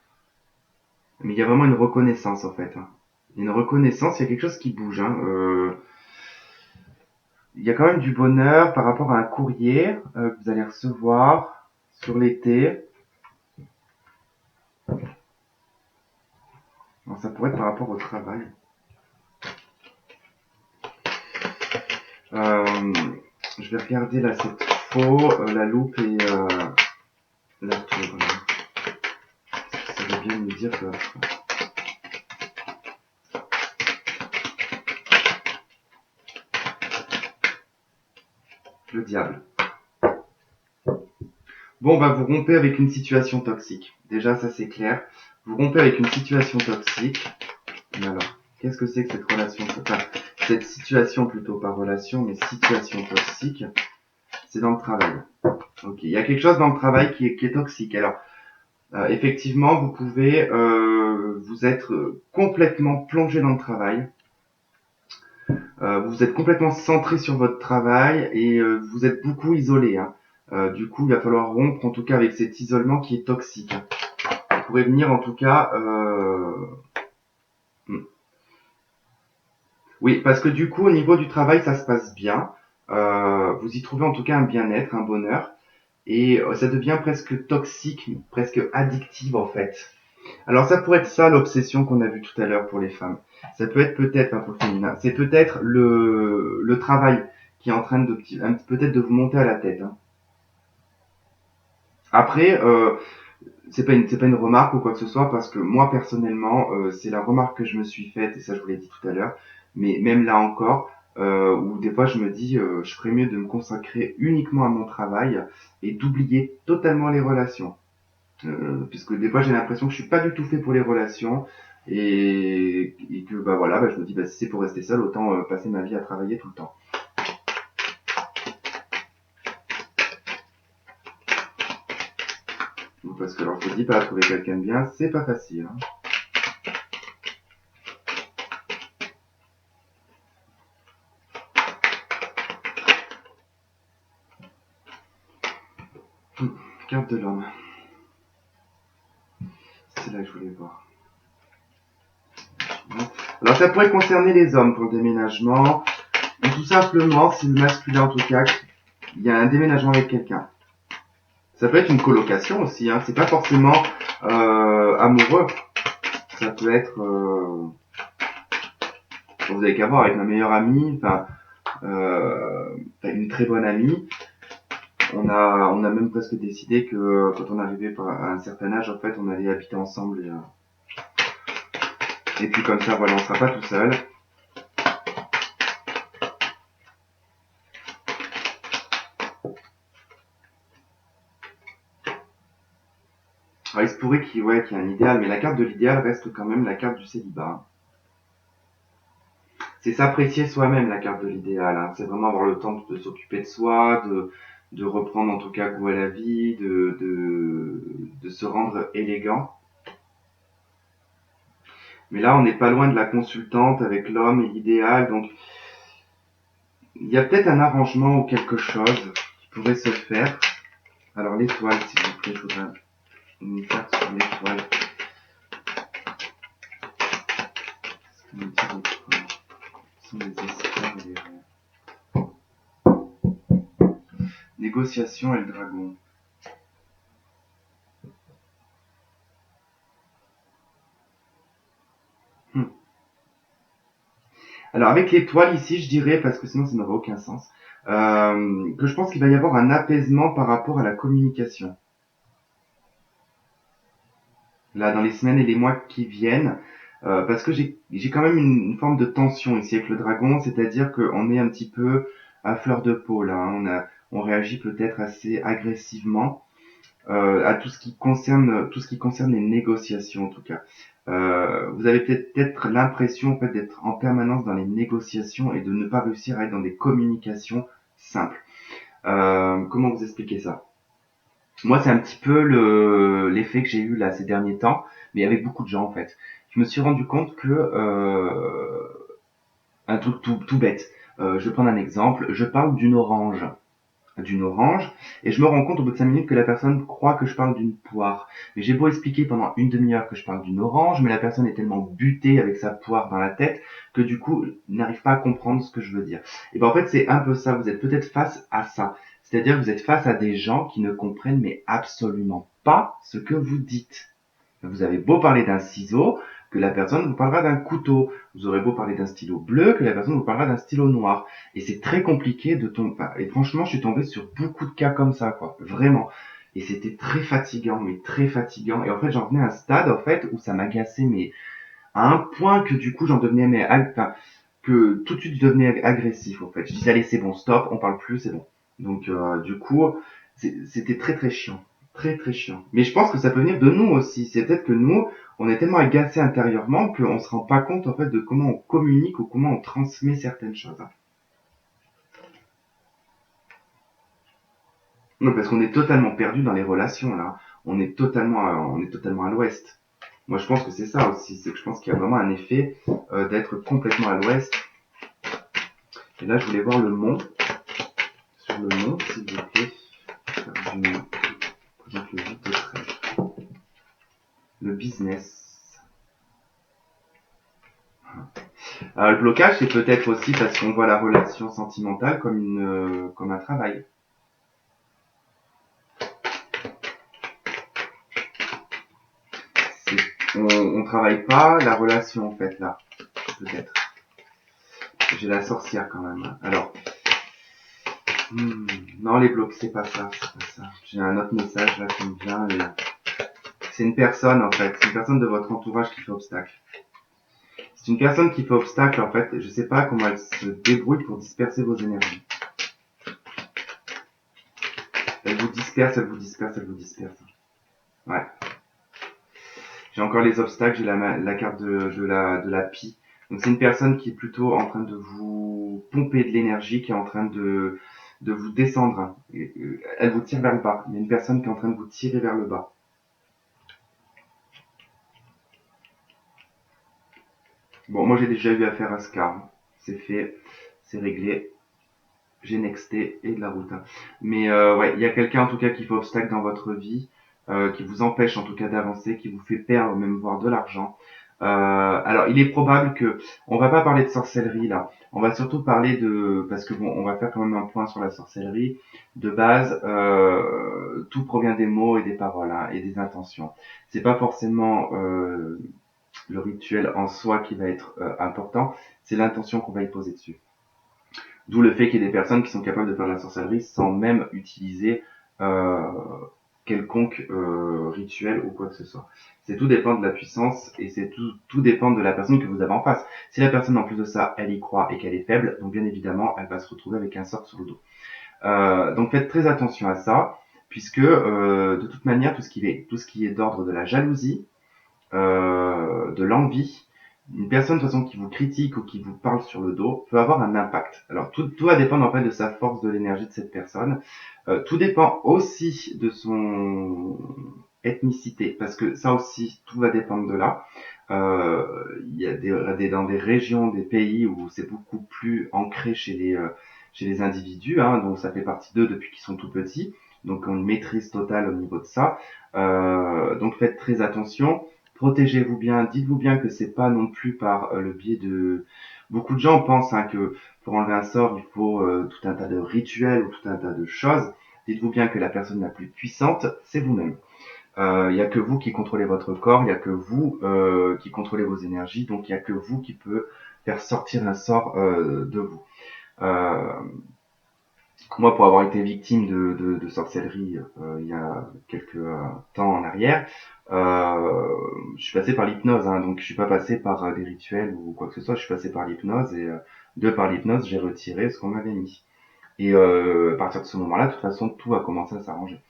mais il y a vraiment une reconnaissance, en fait. Hein. Une reconnaissance, il y a quelque chose qui bouge. Hein. Il y a quand même du bonheur par rapport à un courrier que vous allez recevoir sur l'été. Alors, ça pourrait être par rapport au travail. Euh, je vais regarder là cette faux, la loupe et la tour. Là. Ça veut bien me dire que... Le diable. Bon, bah vous rompez avec une situation toxique. Déjà, ça c'est clair. Vous rompez avec une situation toxique. Mais alors, qu'est-ce que c'est que cette relation, enfin, cette situation plutôt, pas relation, mais situation toxique? C'est dans le travail. Ok, il y a quelque chose dans le travail qui est toxique. Alors, effectivement, vous pouvez vous être complètement plongé dans le travail. Vous êtes complètement centré sur votre travail et vous êtes beaucoup isolé. Hein. Du coup, il va falloir rompre en tout cas avec cet isolement qui est toxique. Vous pourrez venir en tout cas... Oui, parce que du coup, au niveau du travail, ça se passe bien. Vous y trouvez en tout cas un bien-être, un bonheur. Et ça devient presque toxique, presque addictif en fait. Alors ça pourrait être ça l'obsession qu'on a vue tout à l'heure pour les femmes. Ça peut être peut-être, pas pour le féminin, c'est peut-être le travail qui est en train de peut-être de vous monter à la tête. Hein. Après, c'est pas une remarque ou quoi que ce soit parce que moi personnellement, c'est la remarque que je me suis faite et ça je vous l'ai dit tout à l'heure. Mais même là encore, où des fois je me dis, je ferais mieux de me consacrer uniquement à mon travail et d'oublier totalement les relations. Puisque des fois j'ai l'impression que je suis pas du tout fait pour les relations et que bah voilà, bah, je me dis bah si c'est pour rester seul, autant passer ma vie à travailler tout le temps. Parce que alors je te dis pas trouver quelqu'un de bien, c'est pas facile. Hein. Carte de l'homme. C'est là que je voulais voir. Alors ça pourrait concerner les hommes pour le déménagement, ou tout simplement, si le masculin en tout cas, il y a un déménagement avec quelqu'un. Ça peut être une colocation aussi, hein. C'est pas forcément amoureux. Ça peut être, vous avez qu'à voir avec ma meilleure amie, enfin, une très bonne amie. On a même presque décidé que quand on arrivait à un certain âge, en fait, on allait habiter ensemble. Et puis comme ça, voilà, on sera pas tout seul. Alors, il se pourrait qu'il y ait un idéal, mais la carte de l'idéal reste quand même la carte du célibat. C'est s'apprécier soi-même la carte de l'idéal. Hein. C'est vraiment avoir le temps de s'occuper de soi, de reprendre en tout cas goût à la vie, de se rendre élégant. Mais là, on n'est pas loin de la consultante avec l'homme et l'idéal, donc il y a peut-être un arrangement ou quelque chose qui pourrait se faire. Alors l'étoile, s'il vous plaît, je voudrais une carte sur l'étoile. Qu'est-ce que nous dit l'étoile? Ce sont les espoirs et les rêves. Négociation et le dragon. Alors avec l'étoile ici, je dirais, parce que sinon ça n'aurait aucun sens, que je pense qu'il va y avoir un apaisement par rapport à la communication. Là, dans les semaines et les mois qui viennent, parce que j'ai quand même une forme de tension ici avec le dragon, c'est-à-dire qu'on est un petit peu à fleur de peau là, hein. On réagit peut-être assez agressivement à tout ce qui concerne les négociations en tout cas. Vous avez peut-être l'impression en fait d'être en permanence dans les négociations et de ne pas réussir à être dans des communications simples. Comment vous expliquer ça? Moi, c'est un petit peu l'effet que j'ai eu là ces derniers temps, mais avec beaucoup de gens en fait. Je me suis rendu compte que un truc tout bête. Je vais prendre un exemple. Je parle d'une orange, et je me rends compte au bout de 5 minutes que la personne croit que je parle d'une poire. Mais j'ai beau expliquer pendant une demi-heure que je parle d'une orange, mais la personne est tellement butée avec sa poire dans la tête que du coup, n'arrive pas à comprendre ce que je veux dire. Et ben en fait, c'est un peu ça. Vous êtes peut-être face à ça. C'est-à-dire que vous êtes face à des gens qui ne comprennent mais absolument pas ce que vous dites. Vous avez beau parler d'un ciseau, que la personne vous parlera d'un couteau. Vous aurez beau parler d'un stylo bleu, que la personne vous parlera d'un stylo noir. Et c'est très compliqué de tomber. Enfin, et franchement, je suis tombé sur beaucoup de cas comme ça, quoi. Vraiment. Et c'était très fatigant, mais très fatigant. Et en fait, j'en venais à un stade, en fait, où ça m'agaçait, mais à un point que du coup, j'en devenais, enfin, que tout de suite, je devenais agressif, en fait. Je disais, allez, c'est bon, stop, on parle plus, c'est bon. Donc, du coup, c'était très très chiant. Très très chiant. Mais je pense que ça peut venir de nous aussi. C'est peut-être que nous, on est tellement agacés intérieurement qu'on se rend pas compte en fait de comment on communique ou comment on transmet certaines choses. Non, parce qu'on est totalement perdu dans les relations là. On est totalement à l'ouest. Moi, je pense que c'est ça aussi. C'est que je pense qu'il y a vraiment un effet d'être complètement à l'ouest. Et là, je voulais voir le mont. Sur le mont, s'il vous plaît. Présente le vide de trèfle. Le business. Le blocage, c'est peut-être aussi parce qu'on voit la relation sentimentale comme un travail. On travaille pas la relation en fait là, peut-être. J'ai la sorcière quand même. Alors, non les blocs, c'est pas ça, c'est pas ça. J'ai un autre message là qui me vient. C'est une personne en fait, c'est une personne de votre entourage qui fait obstacle. C'est une personne qui fait obstacle en fait. Je sais pas comment elle se débrouille pour disperser vos énergies. Elle vous disperse, elle vous disperse, elle vous disperse. Ouais. J'ai encore les obstacles, j'ai la carte de la pie. Donc c'est une personne qui est plutôt en train de vous pomper de l'énergie, qui est en train de vous descendre. Elle vous tire vers le bas. Il y a une personne qui est en train de vous tirer vers le bas. Bon, moi j'ai déjà eu affaire à ce cas. C'est fait, c'est réglé. J'ai nexté et de la route. Mais ouais, il y a quelqu'un en tout cas qui fait obstacle dans votre vie, qui vous empêche en tout cas d'avancer, qui vous fait perdre, même voire de l'argent. Alors, il est probable que on va pas parler de sorcellerie là. On va surtout parler de parce que bon, on va faire quand même un point sur la sorcellerie. De base, tout provient des mots et des paroles hein, et des intentions. C'est pas forcément le rituel en soi qui va être important, c'est l'intention qu'on va y poser dessus. D'où le fait qu'il y ait des personnes qui sont capables de faire de la sorcellerie sans même utiliser euh, quelconque rituel ou quoi que ce soit. C'est tout dépend de la puissance et c'est tout dépend de la personne que vous avez en face. Si la personne en plus de ça, elle y croit et qu'elle est faible, donc bien évidemment, elle va se retrouver avec un sort sur le dos. Donc faites très attention à ça, puisque de toute manière, tout ce qui est d'ordre de la jalousie, de l'envie, une personne de toute façon qui vous critique ou qui vous parle sur le dos peut avoir un impact. Alors tout va dépendre en fait de sa force, de l'énergie de cette personne. Tout dépend aussi de son ethnicité, parce que ça aussi, tout va dépendre de là. Il y a dans des régions, des pays où c'est beaucoup plus ancré chez les individus, hein, donc ça fait partie d'eux depuis qu'ils sont tout petits, donc on a une maîtrise totale au niveau de ça. Donc faites très attention. Protégez-vous bien, dites-vous bien que c'est pas non plus par le biais de... Beaucoup de gens pensent hein, que pour enlever un sort, il faut tout un tas de rituels ou tout un tas de choses. Dites-vous bien que la personne la plus puissante, c'est vous-même. Il n'y a que vous qui contrôlez votre corps, il n'y a que vous qui contrôlez vos énergies, donc il n'y a que vous qui peut faire sortir un sort de vous. Euh, Moi, pour avoir été victime de sorcellerie il y a quelques temps en arrière, je suis passé par l'hypnose, hein, donc je suis pas passé par des rituels ou quoi que ce soit, je suis passé par l'hypnose et de par l'hypnose, j'ai retiré ce qu'on m'avait mis. Et à partir de ce moment-là, de toute façon, tout a commencé à s'arranger.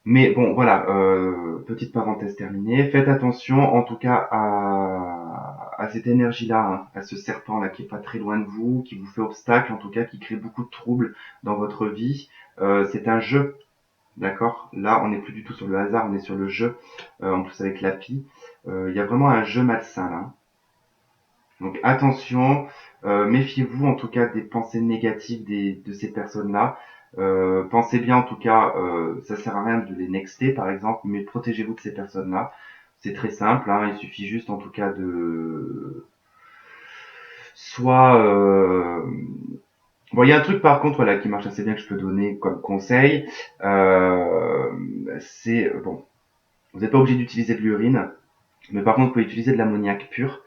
Mais bon, voilà, petite parenthèse terminée. Faites attention, en tout cas, à cette énergie-là, hein, à ce serpent-là qui est pas très loin de vous, qui vous fait obstacle, en tout cas, qui crée beaucoup de troubles dans votre vie. C'est un jeu, d'accord? Là, on n'est plus du tout sur le hasard, on est sur le jeu, en plus avec l'api. Il y a vraiment un jeu malsain là. Donc attention, méfiez-vous en tout cas des pensées négatives de ces personnes-là. Pensez bien en tout cas, ça sert à rien de les nexter par exemple, mais protégez-vous de ces personnes-là. C'est très simple, hein, il suffit juste en tout cas de soit bon, il y a un truc par contre là qui marche assez bien que je peux donner comme conseil, c'est bon, vous n'êtes pas obligé d'utiliser de l'urine, mais par contre vous pouvez utiliser de l'ammoniac pur.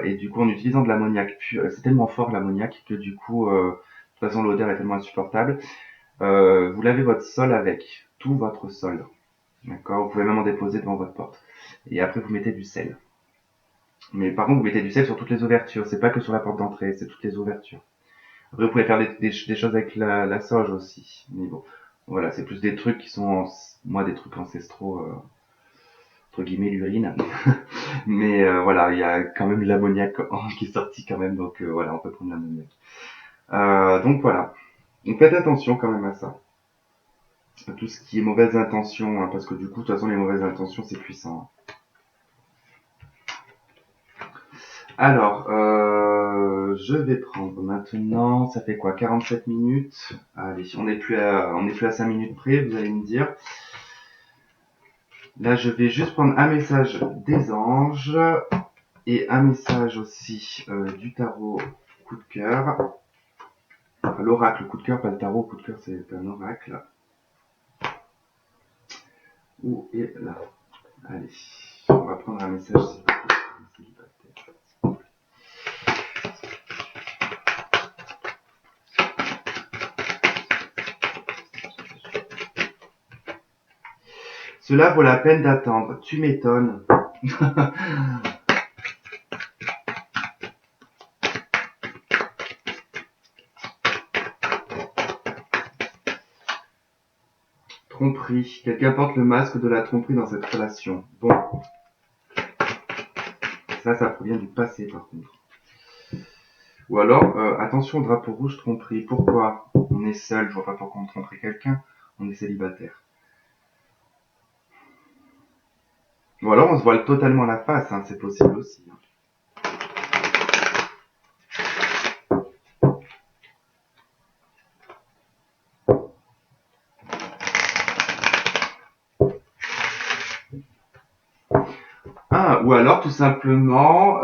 Et du coup, en utilisant de l'ammoniac pur, c'est tellement fort l'ammoniac que du coup, de toute façon, l'odeur est tellement insupportable. Vous lavez votre sol avec, tout votre sol. D'accord? Vous pouvez même en déposer devant votre porte. Et après, vous mettez du sel. Mais par contre, vous mettez du sel sur toutes les ouvertures. C'est pas que sur la porte d'entrée, c'est toutes les ouvertures. Après, vous pouvez faire des choses avec la sauge aussi. Mais bon, voilà, c'est plus des trucs qui sont, moi, des trucs ancestraux, entre guillemets, l'urine. Mais voilà, il y a quand même l'ammoniac qui est sorti quand même, donc voilà, on peut prendre l'ammoniac. Donc voilà. Donc faites attention quand même à ça. À tout ce qui est mauvaises intentions, hein, parce que du coup, de toute façon, les mauvaises intentions, c'est puissant. Alors, je vais prendre maintenant, ça fait quoi, 47 minutes. Allez, on est plus à 5 minutes près, vous allez me dire. Là, je vais juste prendre un message des anges et un message aussi du tarot coup de cœur. Enfin, l'oracle coup de cœur, pas le tarot coup de cœur, c'est un oracle. Où est là? Allez, on va prendre un message célibataire. Cela vaut la peine d'attendre. Tu m'étonnes. Tromperie. Quelqu'un porte le masque de la tromperie dans cette relation. Bon, ça provient du passé par contre. Ou alors, attention, drapeau rouge, tromperie. Pourquoi? On est seul, je vois pas pourquoi on tromperait quelqu'un. On est célibataire. Ou alors on se voile totalement la face, hein, c'est possible aussi. Ah, ou alors tout simplement,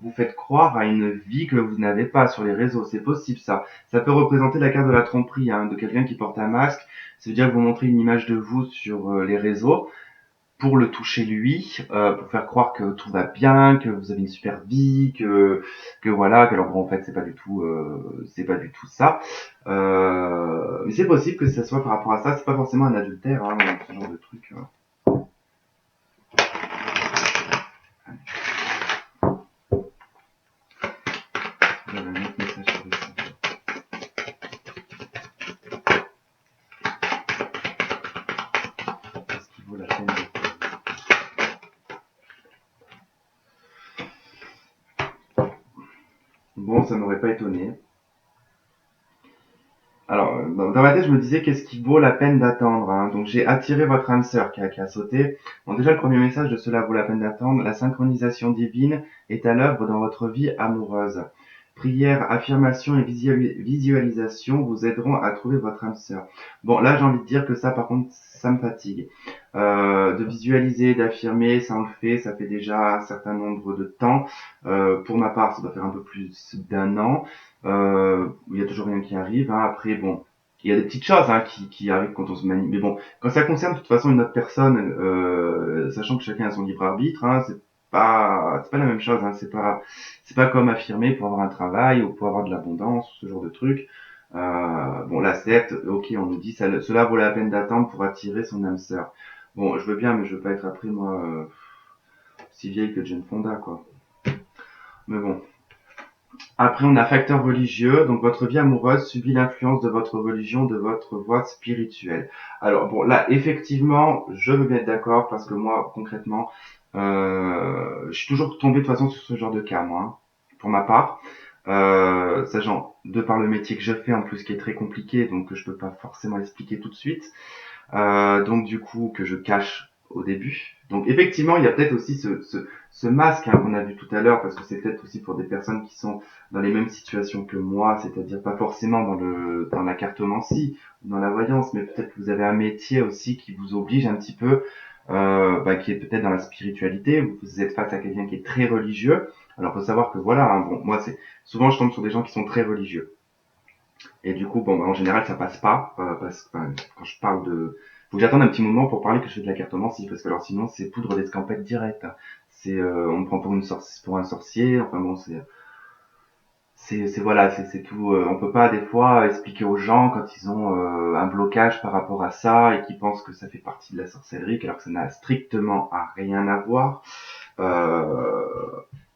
vous faites croire à une vie que vous n'avez pas sur les réseaux. C'est possible ça. Ça peut représenter la carte de la tromperie, hein, de quelqu'un qui porte un masque. Ça veut dire que vous montrez une image de vous sur les réseaux pour le toucher lui, pour faire croire que tout va bien, que vous avez une super vie, que voilà, que alors bon, en fait c'est pas du tout ça. Mais c'est possible que ça soit par rapport à ça. C'est pas forcément un adultère, hein, ce genre de truc. J'avais un autre message sur le site. Est-ce qu'il vaut la peine de... Bon, ça m'aurait pas étonné. Alors, dans ma tête, je me disais qu'est-ce qui vaut la peine d'attendre, hein. Donc j'ai attiré votre âme sœur qui a sauté. Bon, déjà le premier message de cela vaut la peine d'attendre. La synchronisation divine est à l'œuvre dans votre vie amoureuse. Prière, affirmation et visualisation vous aideront à trouver votre âme sœur. Bon, là j'ai envie de dire que ça par contre, ça me fatigue. De visualiser, d'affirmer, ça on le fait, ça fait déjà un certain nombre de temps. Pour ma part, ça doit faire un peu plus d'un an. Il y a toujours rien qui arrive, hein. Après, bon, il y a des petites choses hein, qui arrivent quand on se manipule. Mais bon, quand ça concerne de toute façon une autre personne, sachant que chacun a son libre arbitre, hein, c'est pas la même chose, hein. C'est pas comme affirmer pour avoir un travail ou pour avoir de l'abondance, ce genre de truc. Bon, là, certes, ok, on nous dit, cela vaut la peine d'attendre pour attirer son âme sœur. Bon, je veux bien, mais je veux pas être après, moi, si vieille que Jane Fonda, quoi. Mais bon. Après, on a facteur religieux. Donc, votre vie amoureuse subit l'influence de votre religion, de votre voie spirituelle. Alors, bon, là, effectivement, je veux bien être d'accord parce que moi, concrètement, je suis toujours tombé de toute façon sur ce genre de cas, moi, hein, pour ma part. Sachant, de par le métier que je fais, en plus, qui est très compliqué, donc que je peux pas forcément expliquer tout de suite. Donc du coup que je cache au début. Donc effectivement, il y a peut-être aussi ce masque hein, qu'on a vu tout à l'heure, parce que c'est peut-être aussi pour des personnes qui sont dans les mêmes situations que moi, c'est-à-dire pas forcément dans la cartomancie ou dans la voyance, mais peut-être que vous avez un métier aussi qui vous oblige un petit peu, qui est peut-être dans la spiritualité. Vous êtes face à quelqu'un qui est très religieux. Alors faut savoir que voilà, hein, bon, moi c'est souvent je tombe sur des gens qui sont très religieux. Et du coup, bon, en général, ça passe pas, parce que quand je parle de, faut que j'attende un petit moment pour parler que je fais de la cartomancie, parce que alors sinon, c'est poudre d'escampette direct. Hein. On me prend pour pour un sorcier. Enfin bon, c'est voilà, c'est tout. On peut pas des fois expliquer aux gens quand ils ont un blocage par rapport à ça et qui pensent que ça fait partie de la sorcellerie, alors que ça n'a strictement à rien à voir. Euh,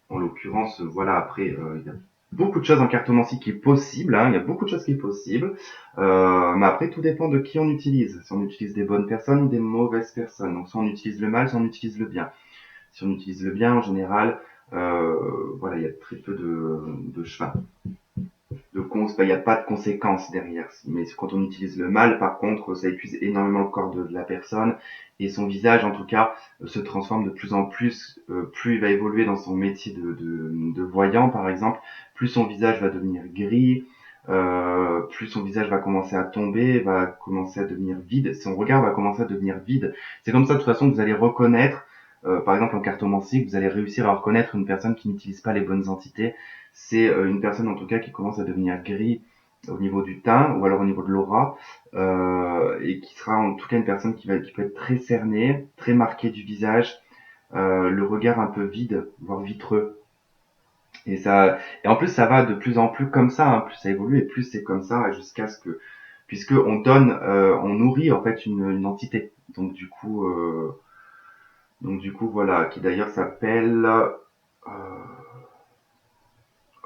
En l'occurrence, voilà, après, il y a beaucoup de choses en cartomancie qui est possible, hein, il y a beaucoup de choses qui est possible, mais après, tout dépend de qui on utilise. Si on utilise des bonnes personnes ou des mauvaises personnes. Donc, soit on utilise le mal, soit on utilise le bien. Si on utilise le bien, en général, voilà, il y a très peu de chemin il n'y a pas de conséquences derrière. Mais quand on utilise le mal, par contre, ça épuise énormément le corps de la personne et son visage, en tout cas, se transforme de plus en plus. Plus il va évoluer dans son métier de voyant, par exemple, plus son visage va devenir gris, plus son visage va commencer à tomber, va commencer à devenir vide. Son regard va commencer à devenir vide. C'est comme ça, de toute façon, que vous allez reconnaître, par exemple en cartomancie, que vous allez réussir à reconnaître une personne qui n'utilise pas les bonnes entités. C'est une personne en tout cas qui commence à devenir gris au niveau du teint ou alors au niveau de l'aura et qui sera en tout cas une personne qui peut être très cernée, très marquée du visage, le regard un peu vide, voire vitreux. Et en plus ça va de plus en plus comme ça, hein, plus ça évolue et plus c'est comme ça jusqu'à ce que puisque on nourrit en fait une entité. Donc du coup voilà, qui d'ailleurs s'appelle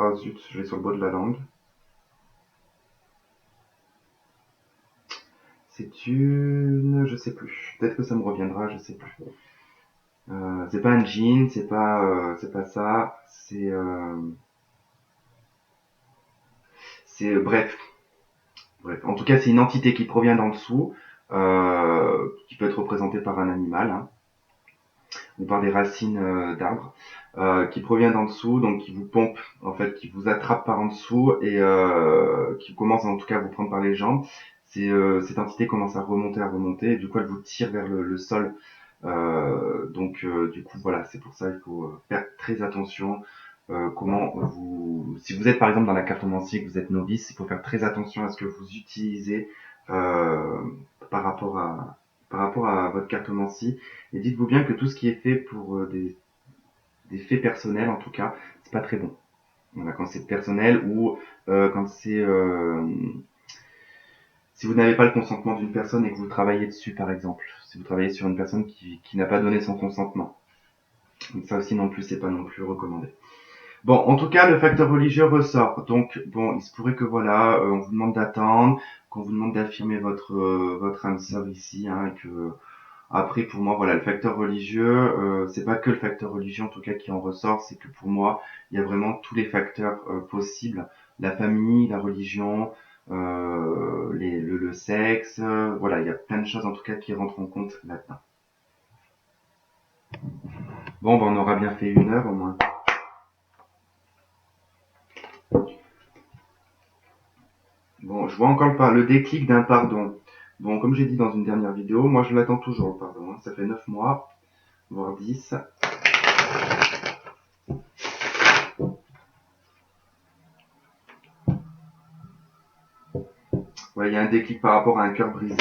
oh zut, je vais sur le bout de la langue. Je sais plus. Peut-être que ça me reviendra, je sais plus. C'est pas un jean, c'est pas ça. Bref, bref. En tout cas, c'est une entité qui provient d'en dessous, qui peut être représentée par un animal hein, ou par des racines d'arbres, qui provient d'en dessous, donc qui vous pompe, en fait, qui vous attrape par en dessous et qui commence en tout cas à vous prendre par les jambes. Cette entité commence à remonter, et du coup, elle vous tire vers le sol. Du coup, voilà, c'est pour ça qu'il faut faire très attention. Si vous êtes par exemple dans la cartomancie, que vous êtes novice, il faut faire très attention à ce que vous utilisez euh, par rapport à par rapport à votre cartomancie. Et dites-vous bien que tout ce qui est fait pour des faits personnels, en tout cas, c'est pas très bon. Voilà, quand c'est personnel ou quand c'est si vous n'avez pas le consentement d'une personne et que vous travaillez dessus, par exemple, si vous travaillez sur une personne qui n'a pas donné son consentement. Donc ça aussi non plus, c'est pas non plus recommandé. Bon, en tout cas, le facteur religieux ressort. Donc, bon, il se pourrait que voilà, on vous demande d'attendre, qu'on vous demande d'affirmer votre âme sœur ici, hein, et que après, pour moi, voilà, le facteur religieux, c'est pas que le facteur religieux en tout cas qui en ressort, c'est que pour moi, il y a vraiment tous les facteurs possibles, la famille, la religion, le sexe, voilà, il y a plein de choses en tout cas qui rentrent en compte là-dedans. Bon, ben, on aura bien fait 1 heure au moins. Bon, je vois encore pas le déclic d'un pardon. Bon, comme j'ai dit dans une dernière vidéo, moi je l'attends toujours le pardon. Hein. Ça fait 9 mois, voire 10. Ouais, il y a un déclic par rapport à un cœur brisé.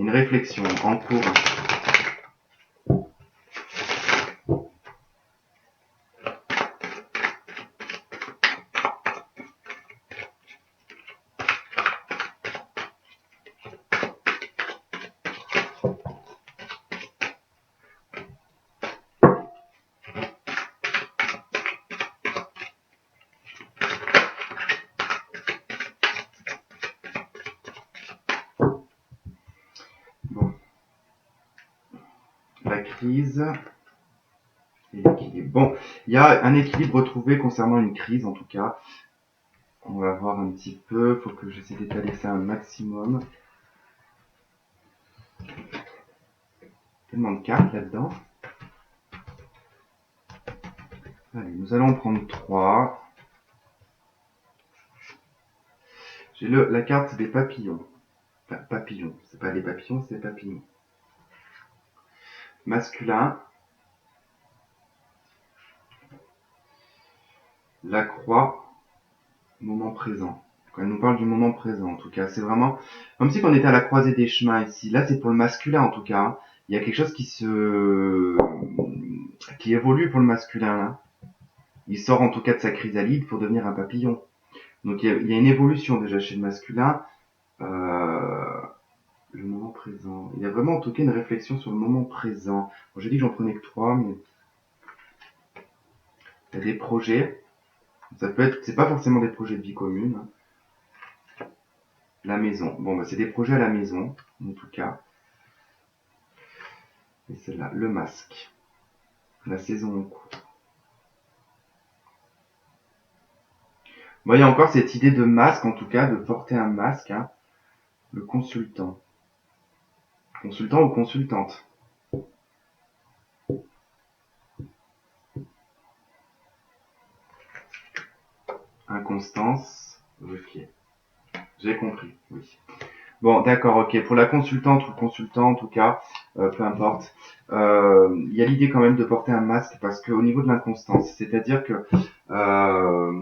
une réflexion en cours. Bon. La crise et l'équilibre. Bon, il y a un équilibre retrouvé concernant une crise en tout cas. On va voir un petit peu, faut que j'essaie d'étaler ça un maximum. Tellement de cartes là-dedans. Allez, nous allons en prendre 3. J'ai la carte des papillons. Enfin, papillons, c'est pas les papillons, c'est les papillons. Masculin. La croix, moment présent. Quand elle nous parle du moment présent, en tout cas, c'est vraiment comme si on était à la croisée des chemins ici. Là, c'est pour le masculin, en tout cas. Hein. Il y a quelque chose qui évolue pour le masculin là. Il sort en tout cas de sa chrysalide pour devenir un papillon. Donc il y a une évolution déjà chez le masculin. Le moment présent. Il y a vraiment en tout cas une réflexion sur le moment présent. Bon, j'ai dit que j'en prenais que 3, mais il y a des projets. Ça peut être, c'est pas forcément des projets de vie commune. La maison. Bon, bah, c'est des projets à la maison, en tout cas. Et celle-là, le masque. La saison en cours. Bon, il y a encore cette idée de masque, en tout cas, de porter un masque. Hein. Le consultant. Consultant ou consultante. Inconstance. Ok. J'ai compris, oui. Bon, d'accord, ok. Pour la consultante ou le consultant, en tout cas, peu importe, il y a l'idée quand même de porter un masque parce qu'au niveau de l'inconstance, c'est-à-dire que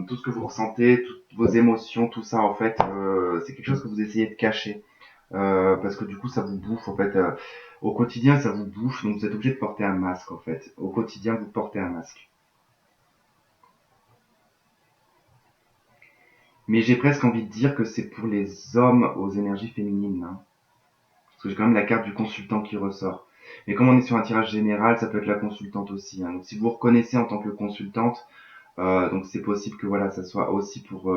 tout ce que vous ressentez, toutes vos émotions, tout ça, en fait, c'est quelque chose que vous essayez de cacher parce que du coup, ça vous bouffe, en fait. Au quotidien, ça vous bouffe, donc vous êtes obligé de porter un masque, en fait. Au quotidien, vous portez un masque. Mais j'ai presque envie de dire que c'est pour les hommes aux énergies féminines, hein. Parce que j'ai quand même la carte du consultant qui ressort. Mais comme on est sur un tirage général, ça peut être la consultante aussi. Hein. Donc si vous vous reconnaissez en tant que consultante, donc c'est possible que voilà, ça soit aussi pour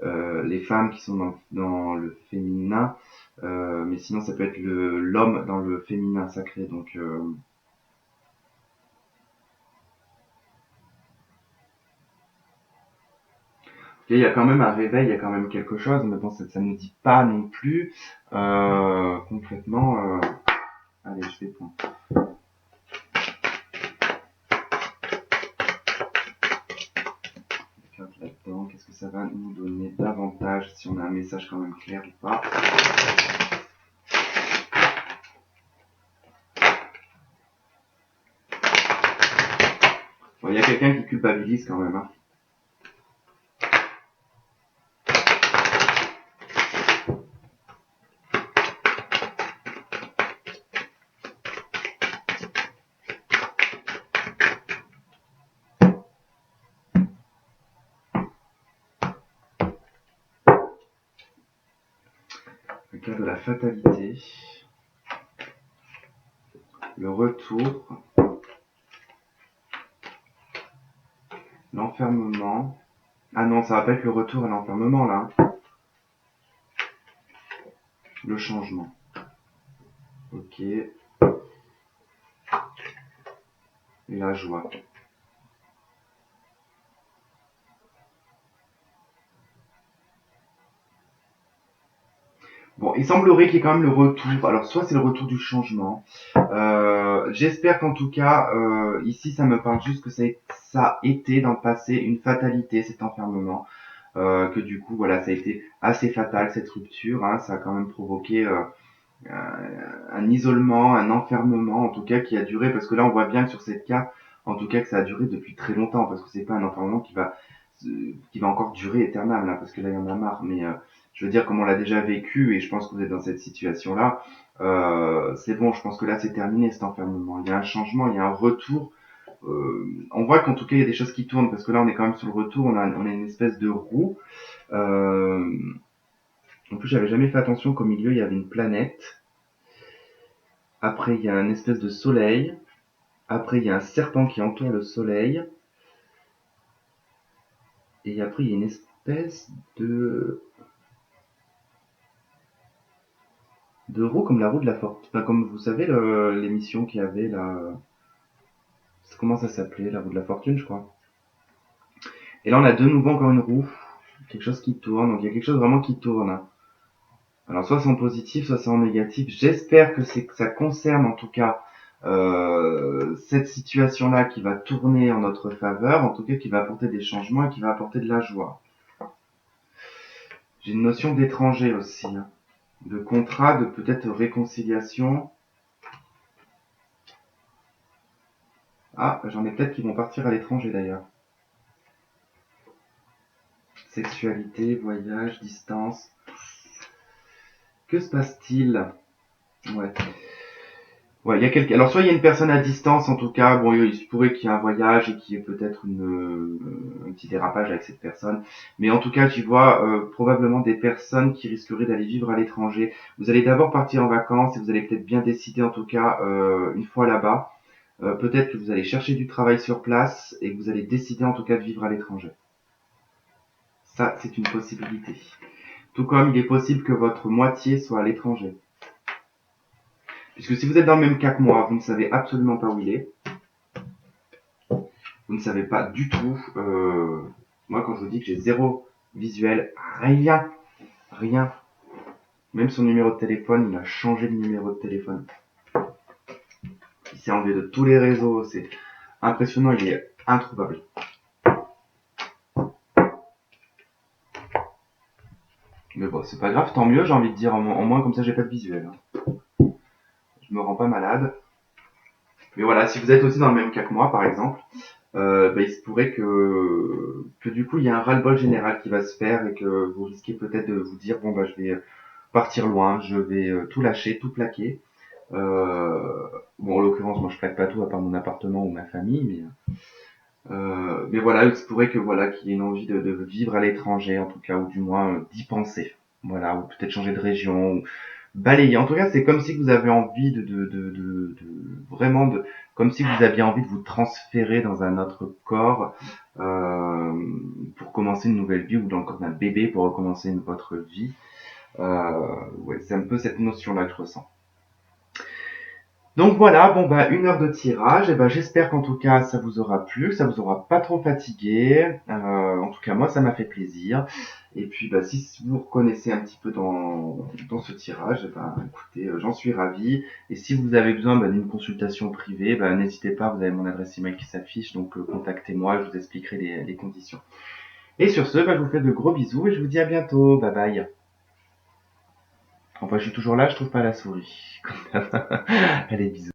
les femmes qui sont dans le féminin. Mais sinon, ça peut être l'homme dans le féminin sacré. Donc il y a quand même un réveil, il y a quand même quelque chose, mais bon, ça ne nous dit pas non plus concrètement. Allez, je vais prendre. Là-dedans, qu'est-ce que ça va nous donner davantage si on a un message quand même clair ou pas. Bon, il y a quelqu'un qui culpabilise quand même. Hein. Le cas de la fatalité. Le retour. L'enfermement. Ah non, ça va pas être le retour à l'enfermement là. Le changement. Ok. Et la joie. Bon, il semblerait qu'il y ait quand même le retour. Alors, soit c'est le retour du changement. J'espère qu'en tout cas, ici, ça me parle juste que ça a été dans le passé une fatalité, cet enfermement. Que du coup, voilà, ça a été assez fatal, cette rupture. Hein, ça a quand même provoqué un isolement, un enfermement, en tout cas, qui a duré. Parce que là, on voit bien que sur cette carte, en tout cas, que ça a duré depuis très longtemps. Parce que c'est pas un enfermement qui va encore durer éternellement, là, parce que là, il y en a marre. Mais je veux dire, comme on l'a déjà vécu, et je pense que vous êtes dans cette situation-là, c'est bon, je pense que là, c'est terminé cet enfermement. Il y a un changement, il y a un retour. On voit qu'en tout cas, il y a des choses qui tournent, parce que là, on est quand même sur le retour, on a une espèce de roue. Euh, En plus, j'avais jamais fait attention qu'au milieu, il y avait une planète. Après, il y a un espèce de soleil. Après, il y a un serpent qui entoure le soleil. Et après, il y a une espèce de roue comme la roue de la fortune. Enfin, comme vous savez, l'émission qu'il y avait là. Comment ça s'appelait? La roue de la fortune, je crois. Et là, on a de nouveau encore une roue. Quelque chose qui tourne. Donc, il y a quelque chose vraiment qui tourne. Alors, soit c'est en positif, soit c'est en négatif. J'espère que ça concerne en tout cas cette situation-là qui va tourner en notre faveur, en tout cas qui va apporter des changements et qui va apporter de la joie. J'ai une notion d'étranger aussi, hein, de contrat, de peut-être réconciliation. Ah, j'en ai peut-être qui vont partir à l'étranger d'ailleurs. Sexualité, voyage, distance. Que se passe-t-il? Ouais. Ouais, il y a quelqu'un. Alors soit il y a une personne à distance, en tout cas, bon, il se pourrait qu'il y ait un voyage et qu'il y ait peut-être un petit dérapage avec cette personne. Mais en tout cas, j'y vois probablement des personnes qui risqueraient d'aller vivre à l'étranger. Vous allez d'abord partir en vacances et vous allez peut-être bien décider, en tout cas, une fois là-bas. Peut-être que vous allez chercher du travail sur place et que vous allez décider, en tout cas, de vivre à l'étranger. Ça, c'est une possibilité. Tout comme il est possible que votre moitié soit à l'étranger. Puisque si vous êtes dans le même cas que moi, vous ne savez absolument pas où il est. Vous ne savez pas du tout. Moi, quand je vous dis que j'ai zéro visuel, rien, rien. Même son numéro de téléphone, il a changé de numéro de téléphone. Il s'est enlevé de tous les réseaux. C'est impressionnant, il est introuvable. Mais bon, c'est pas grave, tant mieux, j'ai envie de dire. Au moins, comme ça, j'ai pas de visuel. Je me rends pas malade. Mais voilà, si vous êtes aussi dans le même cas que moi, par exemple, il se pourrait que du coup il y a un ras-le-bol général qui va se faire et que vous risquez peut-être de vous dire bon bah je vais partir loin, je vais tout lâcher, tout plaquer. Bon en l'occurrence moi je plaque pas tout à part mon appartement ou ma famille, mais voilà il se pourrait que voilà qu'il y ait une envie de vivre à l'étranger en tout cas ou du moins d'y penser. Voilà, ou peut-être changer de région, ou balayer. En tout cas, c'est comme si vous avez envie vraiment de, comme si vous aviez envie de vous transférer dans un autre corps euh, pour commencer une nouvelle vie ou dans le corps d'un bébé pour recommencer votre vie. Ouais, c'est un peu cette notion-là que je ressens. Donc voilà, bon bah 1 heure de tirage, et ben j'espère qu'en tout cas ça vous aura plu, que ça vous aura pas trop fatigué. En tout cas moi ça m'a fait plaisir. Et puis bah si vous reconnaissez un petit peu dans ce tirage, ben écoutez, j'en suis ravi. Et si vous avez besoin d'une consultation privée, n'hésitez pas, vous avez mon adresse email qui s'affiche, donc contactez-moi, je vous expliquerai les conditions. Et sur ce, je vous fais de gros bisous et je vous dis à bientôt. Bye bye. Enfin je suis toujours là, je trouve pas la souris. Allez bisous.